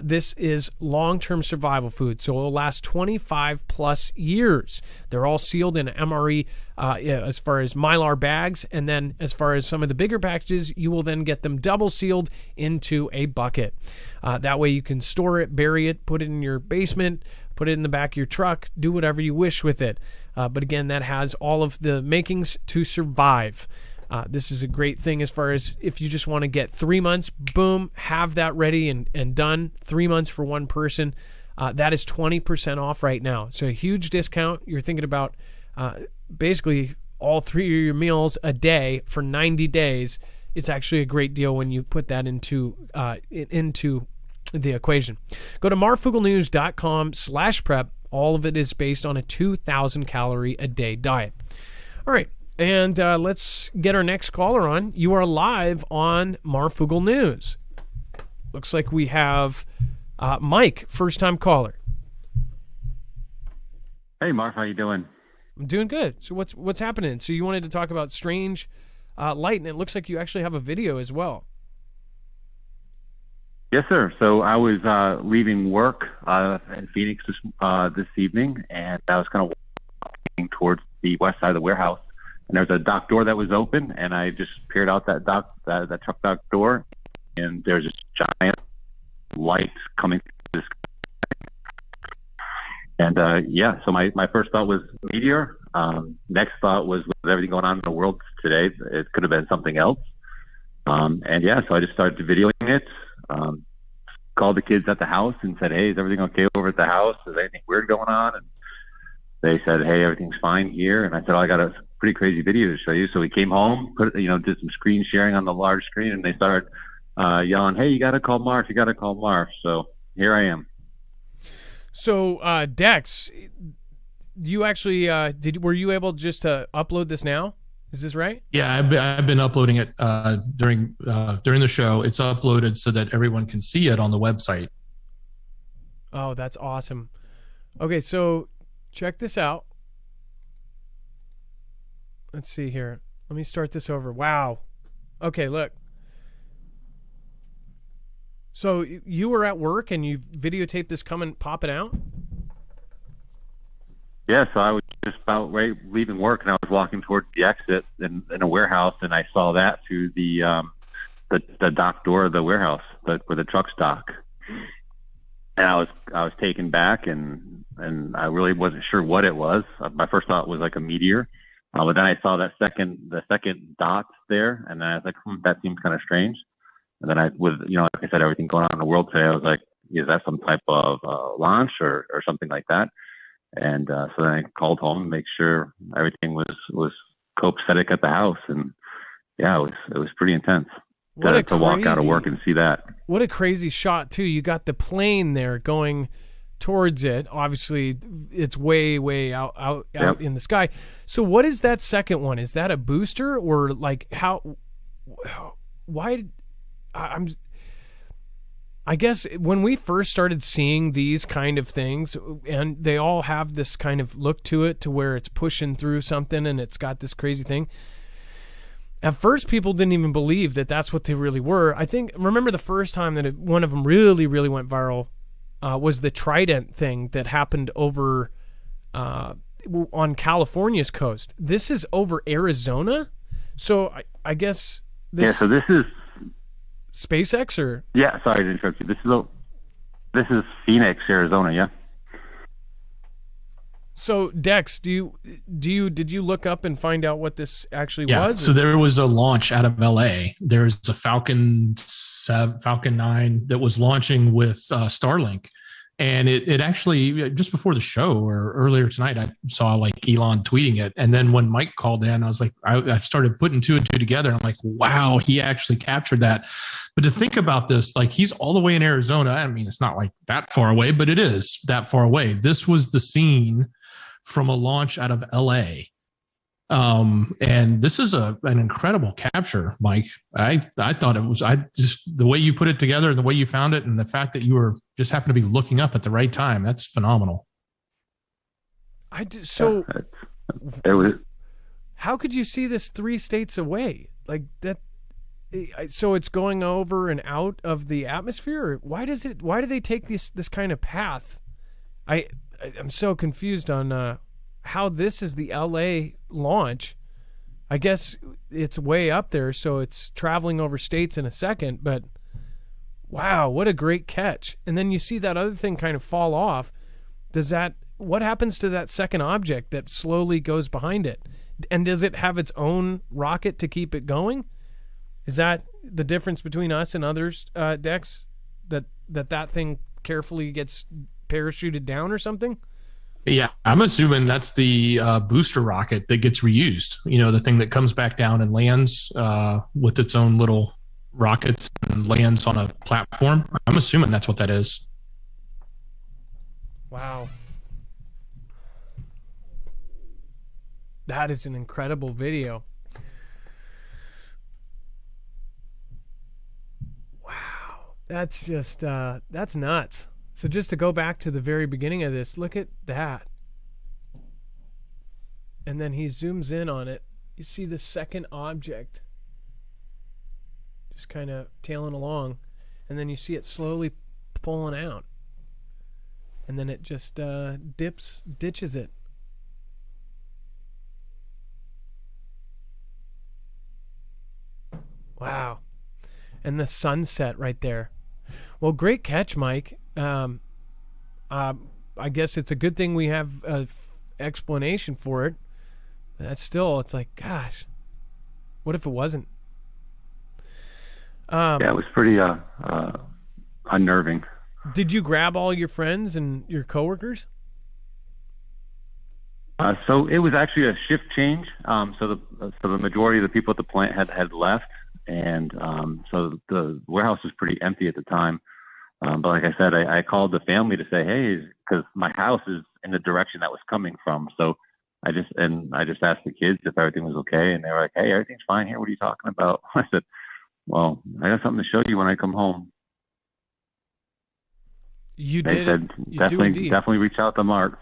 This is long-term survival food, so it will last 25 plus years. They're all sealed in MRE as far as Mylar bags, and then as far as some of the bigger packages, you will then get them double sealed into a bucket. That way you can store it, bury it, put it in your basement, put it in the back of your truck, do whatever you wish with it. But again, that has all of the makings to survive. This is a great thing as far as if you just want to get 3 months, boom, have that ready and done. 3 months for one person. That is 20% off right now. So a huge discount. You're thinking about basically all 3 of your meals a day for 90 days. It's actually a great deal when you put that into the equation. Go to marfooglenews.com/prep. All of it is based on a 2,000 calorie a day diet. All right. And let's get our next caller on. You are live on Marfoogle News. Looks like we have Mike, first-time caller. Hey, Marf, how you doing? I'm doing good. So what's happening? So you wanted to talk about strange light, and it looks like you actually have a video as well. Yes, sir. So I was leaving work in Phoenix this evening, and I was kind of walking towards the west side of the warehouse. And there's a dock door that was open, and I just peered out that truck dock door, and there's this giant light coming through the sky. And so my first thought was meteor. Next thought was, with everything going on in the world today, it could have been something else. So I just started videoing it. Called the kids at the house and said, "Hey, is everything okay over at the house? Is anything weird going on?" And they said, "Hey, everything's fine here." And I said, "I got a pretty crazy video to show you." So we came home, did some screen sharing on the large screen, and they started yelling, "Hey, you got to call Marf! You got to call Marf!" So here I am. So Dex, you actually were you able just to upload this now? Is this right? Yeah, I've been uploading it during the show. It's uploaded so that everyone can see it on the website. Oh, that's awesome. Okay, so check this out. Let's see here. Let me start this over. Wow. Okay, look. So you were at work and you videotaped this popping out? Yeah, so I was just about leaving work, and I was walking towards the exit in a warehouse, and I saw that through the dock door of the warehouse, where the trucks dock. And I was taken back, and I really wasn't sure what it was. My first thought was like a meteor, but then I saw the second dot there, and then I was like, that seems kind of strange. And then like I said, everything going on in the world today, I was like, is that some type of launch or something like that? And so then I called home to make sure everything was copacetic at the house, and yeah, it was pretty intense. To walk out of work and see that. What a crazy shot too! You got the plane there going towards it. Obviously, it's way out in the sky. So, what is that second one? Is that a booster, or like how? Why? I guess when we first started seeing these kind of things, and they all have this kind of look to it, to where it's pushing through something and it's got this crazy thing. At first, people didn't even believe that that's what they really were. Remember the first time that one of them really, really went viral was the Trident thing that happened over on California's coast. This is over Arizona? So I guess this... Yeah, so this is... SpaceX or? Yeah, sorry to interrupt you. This is Phoenix, Arizona, yeah? So Dex, did you look up and find out what this actually was? So there was a launch out of LA. There's a Falcon 9 that was launching with Starlink. And it actually, just before the show or earlier tonight, I saw like Elon tweeting it. And then when Mike called in, I was like, I started putting two and two together. I'm like, wow, he actually captured that. But to think about this, like he's all the way in Arizona. I mean, it's not like that far away, but it is that far away. This was the scene from a launch out of LA. And this is an incredible capture, Mike. I thought it was, the way you put it together and the way you found it and the fact that you were just happened to be looking up at the right time. That's phenomenal. How could you see this 3 states away like that? So it's going over and out of the atmosphere. Why do they take this kind of path? I'm so confused on, how this is the LA launch. I guess it's way up there, so it's traveling over states in a second, but wow, what a great catch. And then you see that other thing kind of fall off. What happens to that second object that slowly goes behind it? And does it have its own rocket to keep it going? Is that the difference between us and others, Dex? That thing carefully gets parachuted down or something? Yeah, I'm assuming that's the booster rocket that gets reused. You know, the thing that comes back down and lands with its own little rockets and lands on a platform. I'm assuming that's what that is. Wow. That is an incredible video. Wow. That's just, that's nuts. So just to go back to the very beginning of this, look at that. And then he zooms in on it. You see the second object just kind of tailing along. And then you see it slowly pulling out. And then it just ditches it. Wow. And the sunset right there. Well, great catch, Mike. I guess it's a good thing we have an explanation for it. That's still, it's like, gosh, what if it wasn't? Yeah, it was pretty unnerving. Did you grab all your friends and your coworkers? So it was actually a shift change. So the majority of the people at the plant had left, and so the warehouse was pretty empty at the time. But like I said, I called the family to say, hey, because my house is in the direction that was coming from. So I just asked the kids if everything was okay, and they were like, hey, everything's fine here. What are you talking about? I said, well, I got something to show you when I come home. They said, definitely reach out to Marf.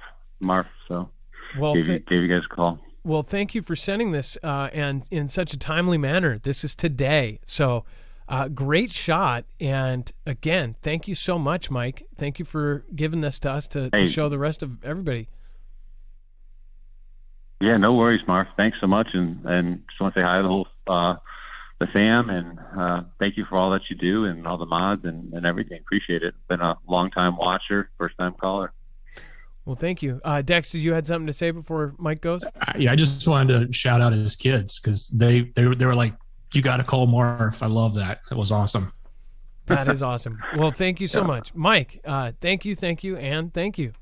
So gave you guys a call. Well, thank you for sending this, and in such a timely manner. This is today. So great shot. And again, thank you so much, Mike. Thank you for giving this to us to show the rest of everybody. Yeah, no worries, Marf. Thanks so much. And just want to say hi to the whole the fam, and thank you for all that you do and all the mods and everything. Appreciate it. Been a long time watcher, first time caller. Well, thank you. Dex, did you had something to say before Mike goes? Yeah, I just wanted to shout out his kids because they were like, you got to call Marf. I love that. That was awesome. That is awesome. Well, thank you so much. Mike, thank you, and thank you.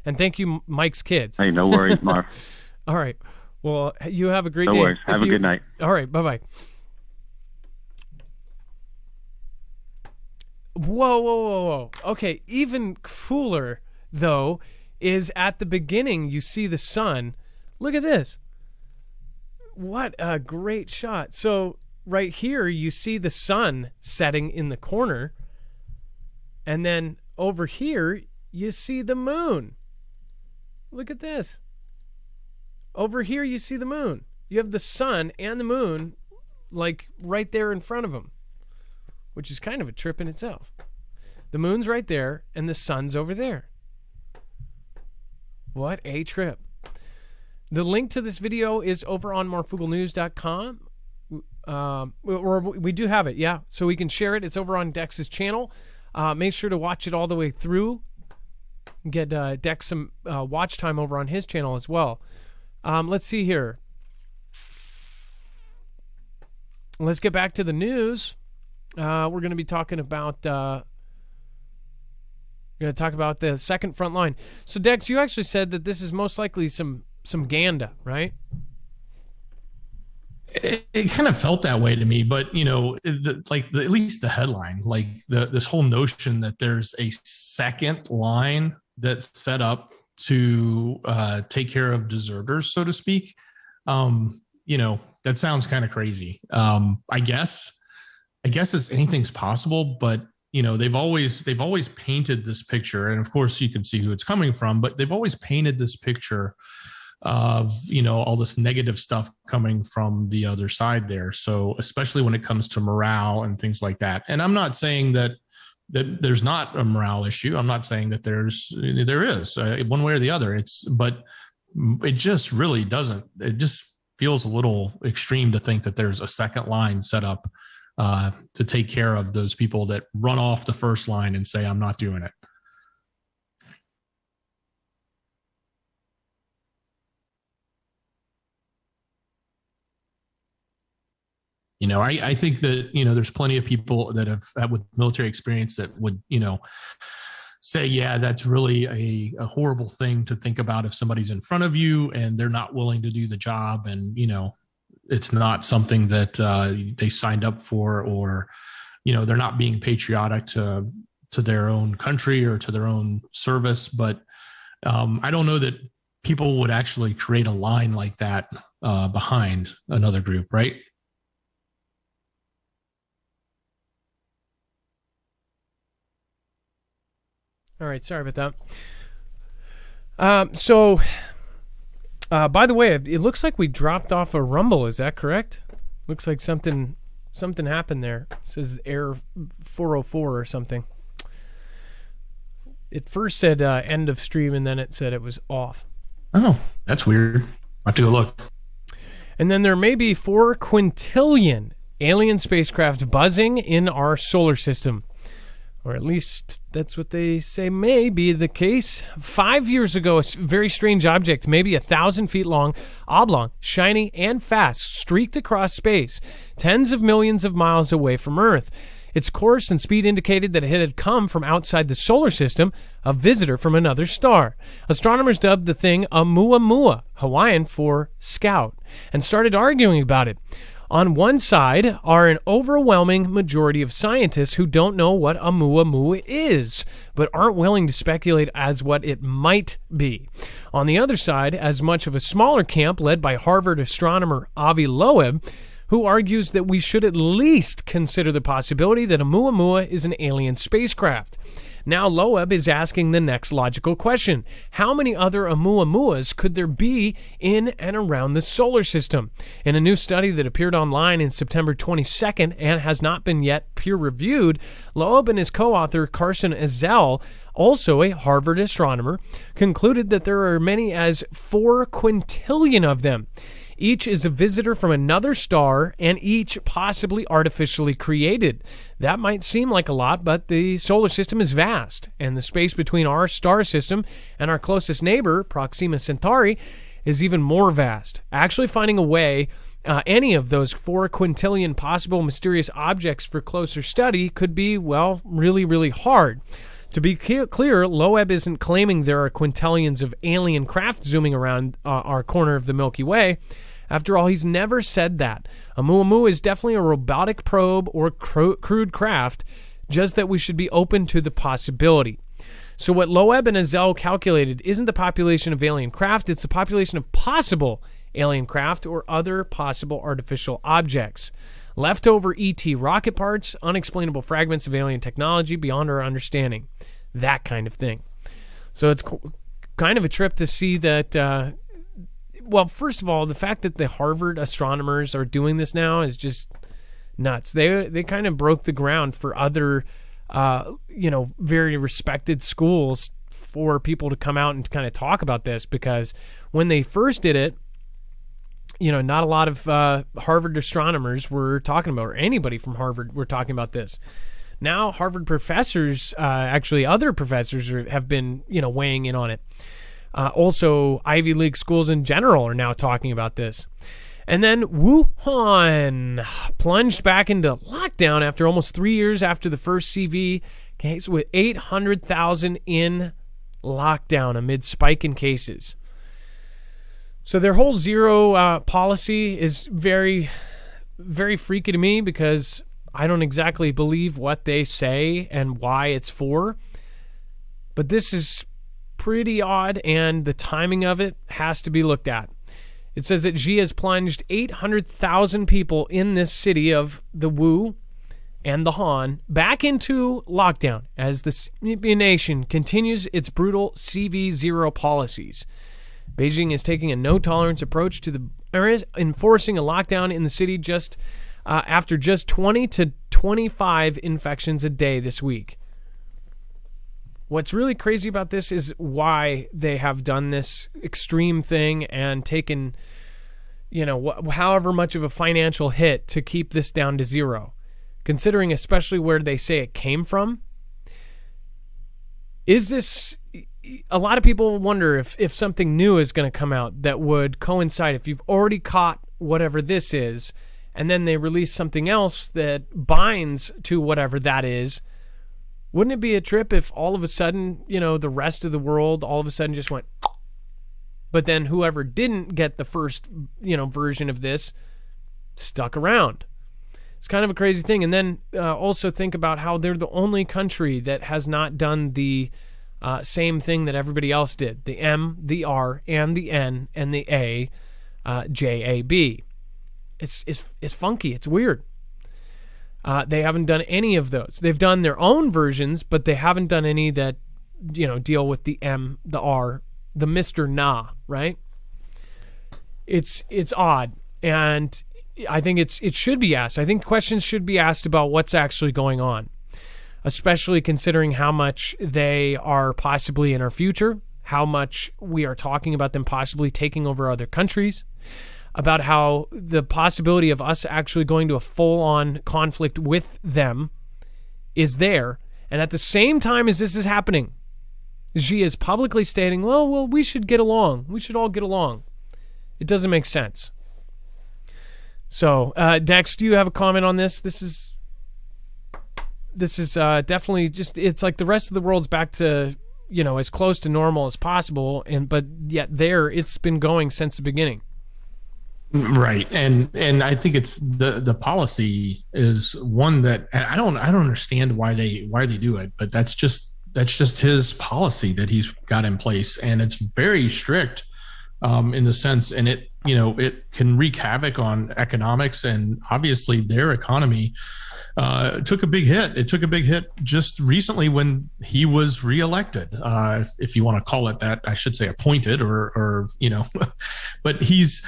And thank you, Mike's kids. Hey, no worries, Marf. All right. Well, you have a great day. No worries. Have a good night. All right. Bye-bye. Whoa. Okay, even cooler, though, is at the beginning you see the sun. Look at this. What a great shot. So right here you see the sun setting in the corner, and then over here you see the moon. Look at this. Over here you see the moon. You have the sun and the moon like right there in front of them, which is kind of a trip in itself. The moon's right there and the sun's over there. What a trip. The link to this video is over on marfooglenews.com. Or we do have it, yeah. So we can share it. It's over on Dex's channel. Make sure to watch it all the way through. Get Dex some watch time over on his channel as well. Let's see here. Let's get back to the news. We're going to be talking about the second front line. So Dex, you actually said that this is most likely some Ganda, right? It kind of felt that way to me, but at least the headline, like this whole notion that there's a second line that's set up to take care of deserters, so to speak. That sounds kind of crazy. I guess anything's possible, but they've always painted this picture, and of course you can see who it's coming from, but they've always painted this picture of all this negative stuff coming from the other side there. So especially when it comes to morale and things like that. And I'm not saying that there's not a morale issue. I'm not saying that there is one way or the other. But it just really doesn't. It just feels a little extreme to think that there's a second line set up to take care of those people that run off the first line and say, I'm not doing it. I think that, there's plenty of people that have with military experience that would, say, yeah, that's really a horrible thing to think about if somebody's in front of you and they're not willing to do the job. And, it's not something that they signed up for, or, they're not being patriotic to their own country or to their own service. But I don't know that people would actually create a line like that behind another group, right? All right, sorry about that. So, by the way, it looks like we dropped off a rumble. Is that correct? Looks like something happened there. It says error 404 or something. It first said end of stream, and then it said it was off. Oh, that's weird. I'll have to go look. And then there may be 4 quintillion alien spacecraft buzzing in our solar system. Or at least that's what they say may be the case. 5 years ago, a very strange object, maybe 1,000 feet long, oblong, shiny, and fast, streaked across space, tens of millions of miles away from Earth. Its course and speed indicated that it had come from outside the solar system, a visitor from another star. Astronomers dubbed the thing Oumuamua, Hawaiian for scout, and started arguing about it. On one side are an overwhelming majority of scientists who don't know what Oumuamua is, but aren't willing to speculate as what it might be. On the other side, as much of a smaller camp led by Harvard astronomer Avi Loeb, who argues that we should at least consider the possibility that Oumuamua is an alien spacecraft. Now Loeb is asking the next logical question. How many other Oumuamuas could there be in and around the solar system? In a new study that appeared online in September 22nd and has not been yet peer-reviewed, Loeb and his co-author Carson Ezell, also a Harvard astronomer, concluded that there are many as 4 quintillion of them. Each is a visitor from another star, and each possibly artificially created. That might seem like a lot, but the solar system is vast, and the space between our star system and our closest neighbor, Proxima Centauri, is even more vast. Actually finding a way, any of those 4 quintillion possible mysterious objects for closer study could be, well, really, really hard. To be clear, Loeb isn't claiming there are quintillions of alien craft zooming around our corner of the Milky Way. After all, he's never said that. Oumuamua is definitely a robotic probe or crewed craft, just that we should be open to the possibility. So what Loeb and Ezell calculated isn't the population of alien craft, it's the population of possible alien craft or other possible artificial objects. Leftover ET rocket parts, unexplainable fragments of alien technology beyond our understanding. That kind of thing. So it's kind of a trip to see that... Well, first of all, the fact that the Harvard astronomers are doing this now is just nuts. They kind of broke the ground for other, very respected schools for people to come out and kind of talk about this, because when they first did it, not a lot of Harvard astronomers were talking about, or anybody from Harvard were talking about this. Now Harvard professors, actually other professors have been, weighing in on it. Also, Ivy League schools in general are now talking about this. And then Wuhan plunged back into lockdown after almost 3 years after the first CV case, with 800,000 in lockdown amid spike in cases. So their whole zero policy is very, very freaky to me, because I don't exactly believe what they say and why it's for. But this is pretty odd, and the timing of it has to be looked at. It says that Xi has plunged 800,000 people in this city of the Wu and the Han back into lockdown as the nation continues its brutal CV0 policies. Beijing is taking a no-tolerance approach to enforcing a lockdown in the city just after just 20 to 25 infections a day this week. What's really crazy about this is why they have done this extreme thing and taken, however much of a financial hit to keep this down to zero. Considering especially where they say it came from. Is this... A lot of people wonder if something new is going to come out that would coincide. If you've already caught whatever this is, and then they release something else that binds to whatever that is, wouldn't it be a trip if all of a sudden, the rest of the world all of a sudden just went, but then whoever didn't get the first, version of this stuck around? It's kind of a crazy thing. And then also think about how they're the only country that has not done the same thing that everybody else did. The M, the R, and the N, and the A, JAB. It's funky. It's weird. They haven't done any of those. They've done their own versions, but they haven't done any that, deal with the M, the R, the Mr. Na, right? It's odd. And I think it should be asked. I think questions should be asked about what's actually going on, especially considering how much they are possibly in our future, how much we are talking about them possibly taking over other countries, about how the possibility of us actually going to a full-on conflict with them is there. And at the same time as this is happening, Xi is publicly stating, well, we should get along. We should all get along. It doesn't make sense. So, Dex, do you have a comment on this? This is definitely just, it's like the rest of the world's back to, as close to normal as possible, but yet it's been going since the beginning. Right. And I think it's the policy is one that, and I don't understand why they do it, but that's just his policy that he's got in place. And it's very strict in the sense, and it can wreak havoc on economics, and obviously their economy took a big hit. It took a big hit just recently when he was reelected, if you want to call it that. I should say appointed, or but he's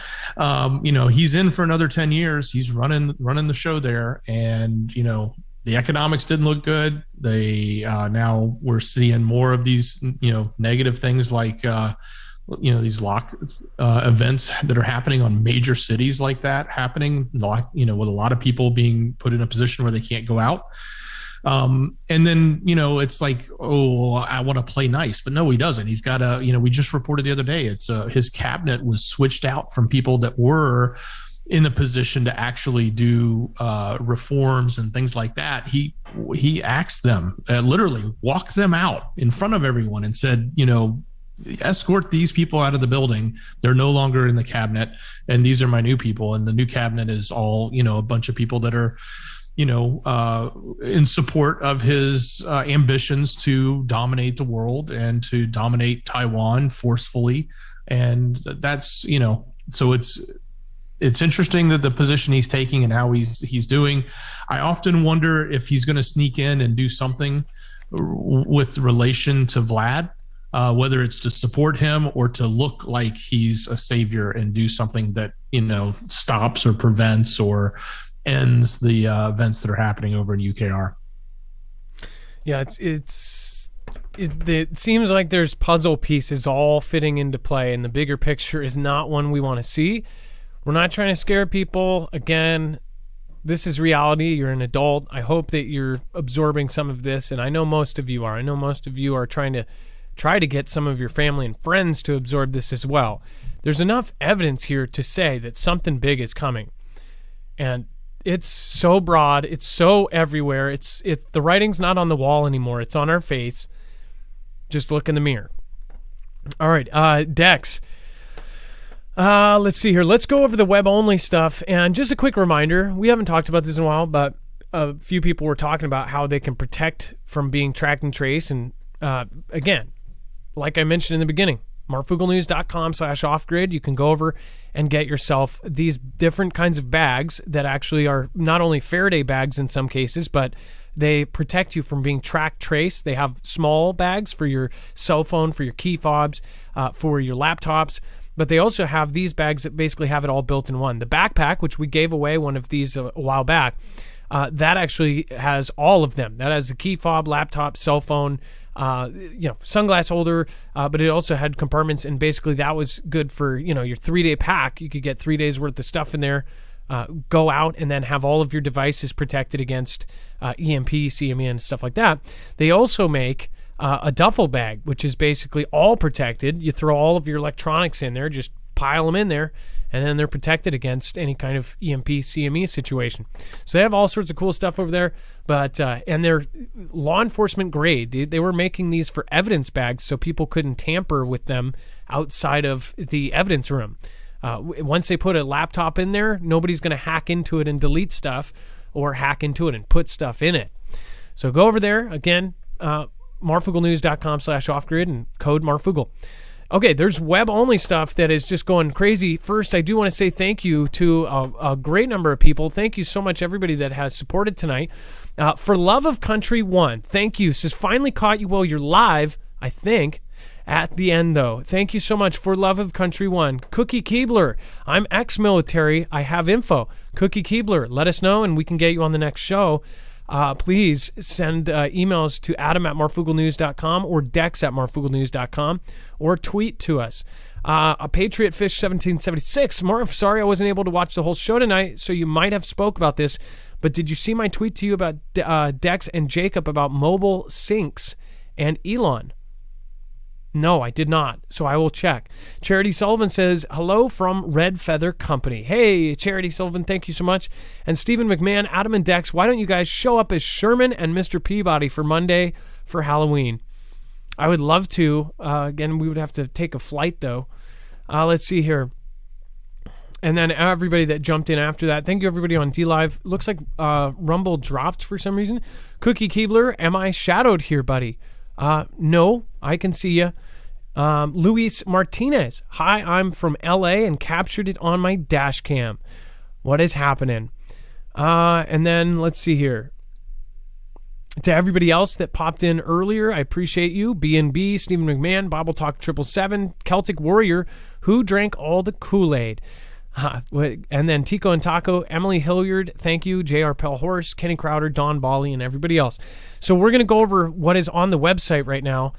he's in for another 10 years. He's running the show there, and the economics didn't look good. They now we're seeing more of these negative things like these lock events that are happening on major cities like that happening, with a lot of people being put in a position where they can't go out. And then, it's like, oh, I want to play nice, but no, he doesn't. He's got we just reported the other day, it's his cabinet was switched out from people that were in a position to actually do reforms and things like that. He asked them, literally walked them out in front of everyone and said, escort these people out of the building. They're no longer in the cabinet, and these are my new people. And the new cabinet is all, a bunch of people that are, in support of his ambitions to dominate the world and to dominate Taiwan forcefully. And that's, so it's interesting that the position he's taking and how he's doing. I often wonder if he's going to sneak in and do something with relation to Vlad. Whether it's to support him or to look like he's a savior and do something that, stops or prevents or ends the events that are happening over in UKR. Yeah, it seems like there's puzzle pieces all fitting into play, and the bigger picture is not one we want to see. We're not trying to scare people. Again, this is reality. You're an adult. I hope that you're absorbing some of this, and I know most of you are. I know most of you are trying to get some of your family and friends to absorb this as well. There's enough evidence here to say that something big is coming. And it's so broad, it's so everywhere. The writing's not on the wall anymore. It's on our face. Just look in the mirror. All right, Dex. Let's see here. Let's go over the web-only stuff. And just a quick reminder, we haven't talked about this in a while, but a few people were talking about how they can protect from being tracked and traced. And again, like I mentioned in the beginning, marfooglenews.com/offgrid. You can go over and get yourself these different kinds of bags that actually are not only Faraday bags in some cases, but they protect you from being tracked, traced. They have small bags for your cell phone, for your key fobs, for your laptops. But they also have these bags that basically have it all built in one. The backpack, which we gave away one of these a while back, that actually has all of them. That has the key fob, laptop, cell phone, sunglass holder, but it also had compartments, and basically that was good for, your 3-day pack. You could get 3 days worth of stuff in there, go out and then have all of your devices protected against EMP, CME, and stuff like that. They also make a duffel bag, which is basically all protected. You throw all of your electronics in there, just pile them in there, and then they're protected against any kind of EMP, CME situation. So they have all sorts of cool stuff over there, but and they're law enforcement grade. They were making these for evidence bags so people couldn't tamper with them outside of the evidence room. Once they put a laptop in there, nobody's going to hack into it and delete stuff, or hack into it and put stuff in it. So go over there, again, marfooglenews.com/offgrid and code Marfoogle. Okay, there's web-only stuff that is just going crazy. First, I do want to say thank you to a great number of people. Thank you so much, everybody that has supported tonight. For Love of Country 1, thank you. Says, finally caught you while you're live, I think, at the end, though. Thank you so much for Love of Country 1. Cookie Keebler, I'm ex-military. I have info. Cookie Keebler, let us know, and we can get you on the next show. Please send emails to adam@marfooglenews.com or dex@marfooglenews.com, or tweet to us. A Patriot Fish 1776. Marv, sorry I wasn't able to watch the whole show tonight, so you might have spoke about this, but did you see my tweet to you about Dex and Jacob about mobile sinks and Elon? No, I did not, so I will check. Charity Sullivan says, hello from Red Feather Company. Hey, Charity Sullivan, thank you so much. And Stephen McMahon, Adam and Dex, why don't you guys show up as Sherman and Mr. Peabody for Monday for Halloween? I would love to. Again, we would have to take a flight, though. Let's see here. And then everybody that jumped in after that. Thank you, everybody on DLive. Looks like Rumble dropped for some reason. Cookie Keebler, am I shadowed here, buddy? No, I can see you. Luis Martinez. Hi, I'm from LA and captured it on my dash cam. What is happening? And then let's see here. To everybody else that popped in earlier, I appreciate you. B&B, Stephen McMahon, Bible Talk 777, Celtic Warrior, who drank all the Kool-Aid. And then Tico and Taco, Emily Hilliard, thank you, J.R. Pellhorse, Kenny Crowder, Don Bali, and everybody else. So we're going to go over what is on the website right now.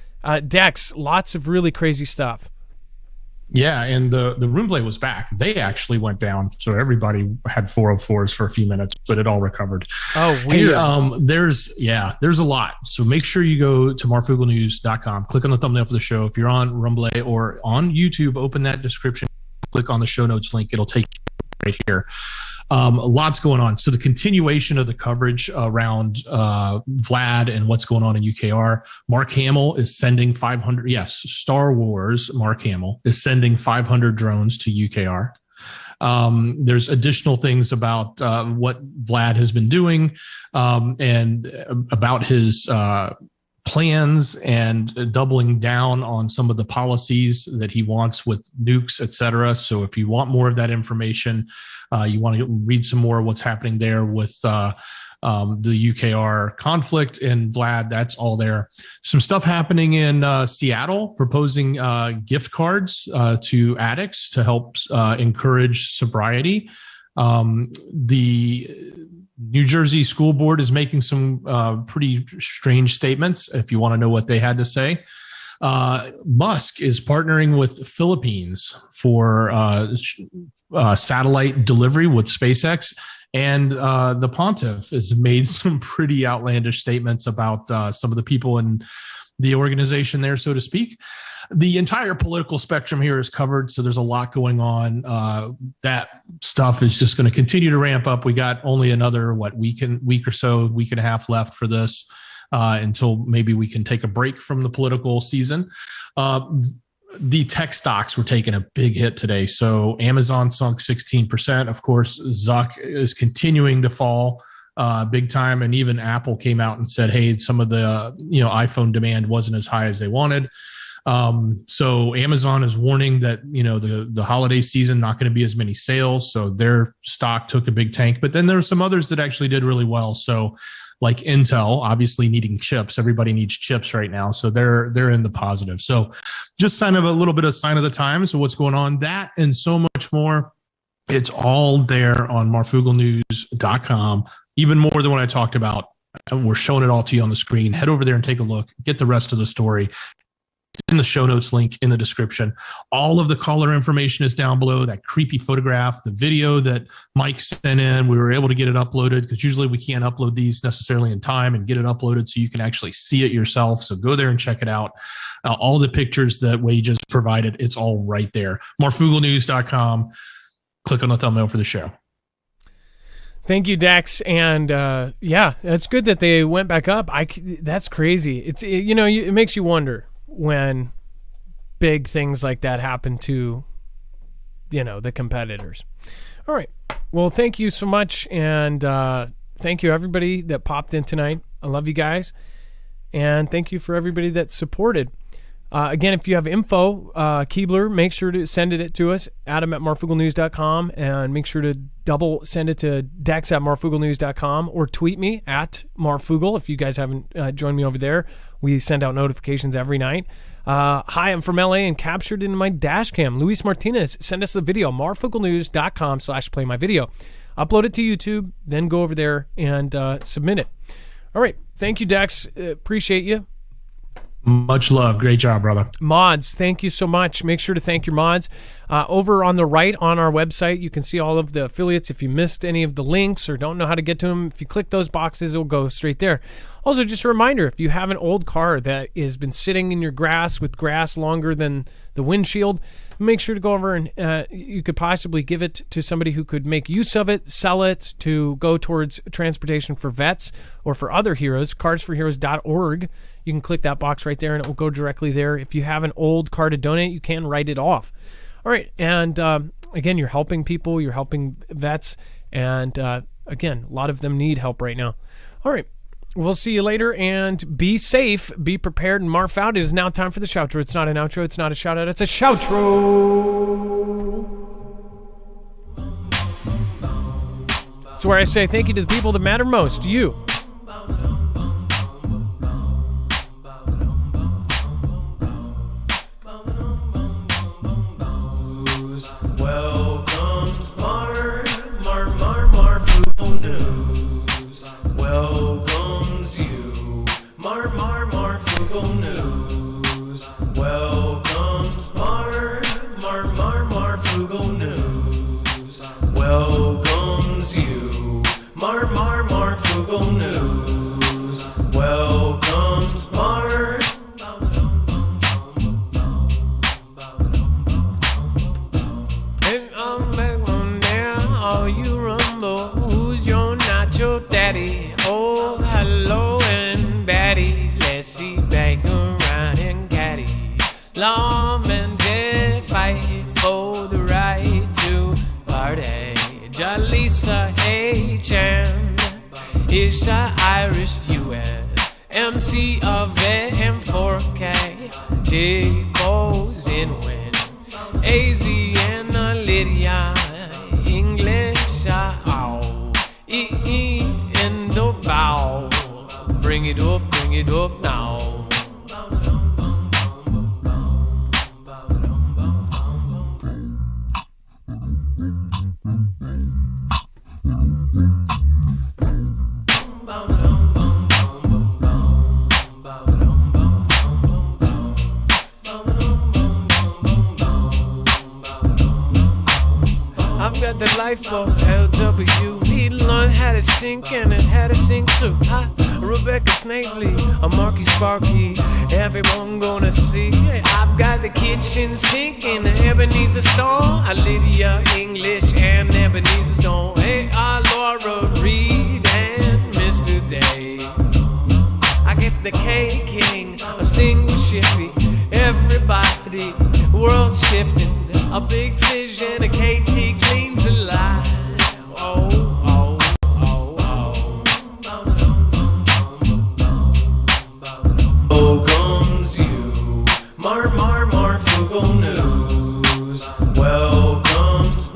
Dex, lots of really crazy stuff. Yeah, and the room play was back. They actually went down, so everybody had 404s for a few minutes, but it all recovered. Oh, weird. Hey, there's a lot. So make sure you go to marfooglenews.com, click on the thumbnail for the show. If you're on Rumble or on YouTube, open that description, click on the show notes link. It'll take you right here. Lots going on. So the continuation of the coverage around Vlad and what's going on in UKR. Mark Hamill is sending 500. Yes, Star Wars. Mark Hamill is sending 500 drones to UKR. There's additional things about what Vlad has been doing and about his plans and doubling down on some of the policies that he wants with nukes, et cetera. So if you want more of that information, you want to read some more of what's happening there with the UKR conflict and Vlad, that's all there. Some stuff happening in Seattle, proposing gift cards to addicts to help encourage sobriety. The New Jersey School Board is making some pretty strange statements, if you want to know what they had to say. Musk is partnering with Philippines for satellite delivery with SpaceX. And the pontiff has made some pretty outlandish statements about some of the people in the organization there, so to speak. The entire political spectrum here is covered, so there's a lot going on. That stuff is just going to continue to ramp up. We got only another week or so, week and a half left for this until maybe we can take a break from the political season. The tech stocks were taking a big hit today. So Amazon sunk 16%. Of course, Zuck is continuing to fall big time, and even Apple came out and said, "Hey, some of the iPhone demand wasn't as high as they wanted." So Amazon is warning that, the holiday season, not going to be as many sales. So their stock took a big tank, but then there were some others that actually did really well. So like Intel, obviously needing chips. Everybody needs chips right now. So they're in the positive. So just kind of a little bit of sign of the times of what's going on. That and so much more. It's all there on marfugglenews.com, even more than what I talked about. We're showing it all to you on the screen. Head over there and take a look. Get the rest of the story in the show notes link in the description. All of the caller information is down below. That creepy photograph, the video that Mike sent in, we were able to get it uploaded because usually we can't upload these necessarily in time, and get it uploaded so you can actually see it yourself. So go there and check it out. All the pictures that Wade just provided, it's all right there. marfugglenews.com. Click on the thumbnail for the show. Thank you, Dex. And it's good that they went back up. That's crazy. It makes you wonder when big things like that happen to, the competitors. All right. Well, thank you so much. And thank you, everybody that popped in tonight. I love you guys. And thank you for everybody that supported. Again, if you have info, Keebler, make sure to send it to us, adam@marfugglenews.com, and make sure to double send it to Dex at marfugglenews.com, or tweet me at Marfoogle if you guys haven't joined me over there. We send out notifications every night. Hi, I'm from LA and captured in my dash cam. Luis Martinez, send us the video, marfugglenews.com/play-my-video. Upload it to YouTube, then go over there and submit it. All right. Thank you, Dex. Appreciate you. Much love. Great job, brother. Mods, thank you so much. Make sure to thank your mods. Over on the right on our website, you can see all of the affiliates. If you missed any of the links or don't know how to get to them, if you click those boxes, it'll go straight there. Also, just a reminder, if you have an old car that has been sitting in your grass with grass longer than the windshield, make sure to go over and you could possibly give it to somebody who could make use of it, sell it to go towards transportation for vets or for other heroes, carsforheroes.org. You can click that box right there and it will go directly there. If you have an old car to donate, you can write it off. All right. And again, you're helping people, you're helping vets. And again, a lot of them need help right now. All right. We'll see you later, and be safe, be prepared, and Marf out. It is now time for the shoutro. It's not an outro, it's not a shout out, it's a shoutro. It's where I say thank you to the people that matter most, to you. Welcome to Marfoogle News. Welcomes you, Marfoogle News. Welcome to Marfoogle News. Welcomes you, Marfoogle News. Welcome to Daddy, oh, hello and Betty, let's see back around and caddy. Long and dead fight for the right to party. Jalisa H.M. Isha Irish U.S. MC of M4K. J-Bo's in win. AZ and Lydia. English, in the bow. Bring it up now. at the lifeboat, LW. He learned how to sink and it had to sink too. Hi, Rebecca Snavely, a Marky Sparky. Everyone gonna see. I've got the kitchen sink in the Ebenezer store. Lydia English and Ebenezer Stone. Hey, Laura Reed and Mr. Day. I get the K-King, a Sting with Shiffy. Everybody, world's shifting. A big fish and a KT cleans a line. Oh, oh, oh, oh. Oh, comes you. Marfoogle News. Welcomes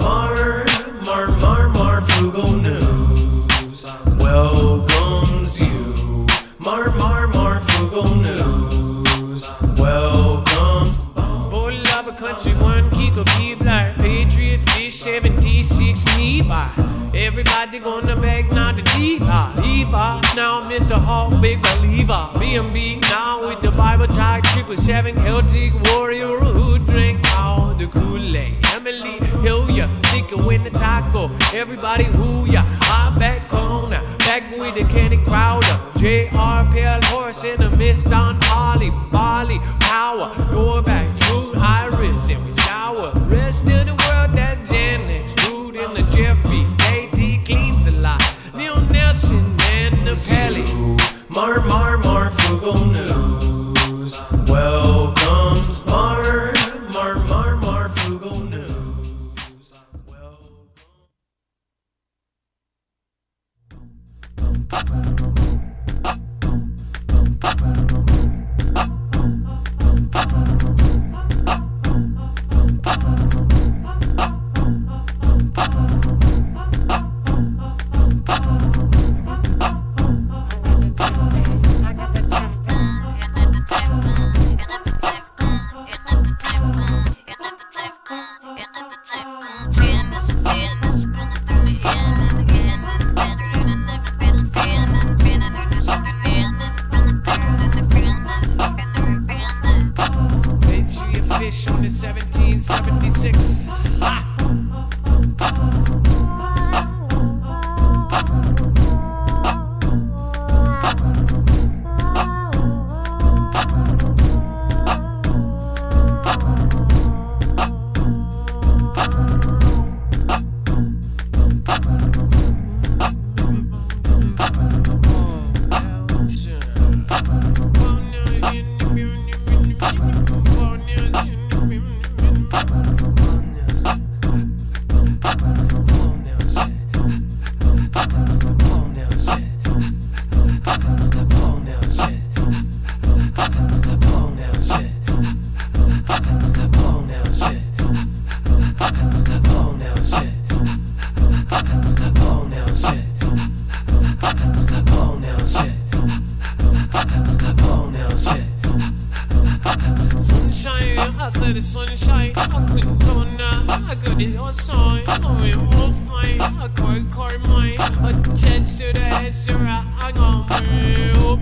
Marfoogle News. Welcomes you. Marfoogle News. Welcomes. For love of country, one Kiko Keebler. Patriot Fish 76 me by. Everybody gonna beg now the diva. Eva, now Mr. Hawk, big believer. B&B now with the Bible tag 777 Celtic warrior who drink all the Kool-Aid. Emily Hillier, think of win the taco. Everybody who ya, I back corner, back with the Kenny Crowder. JR Pale Horse in the mist on Holly, Bali, Power, go back, True Iris, and we sour. Rest of the world that Janet, Rude in the Jeff B. KT cleans a lot. Neil Nelson and the Pelly. Marfoogle News. Welcomes Marfoogle News. Fish on the 1776. Ha! Sunshine, I said the sunshine. I couldn't turn now. I got it all sign. I'm in all fine. I call mine. Attached to the head, sir. I got me up.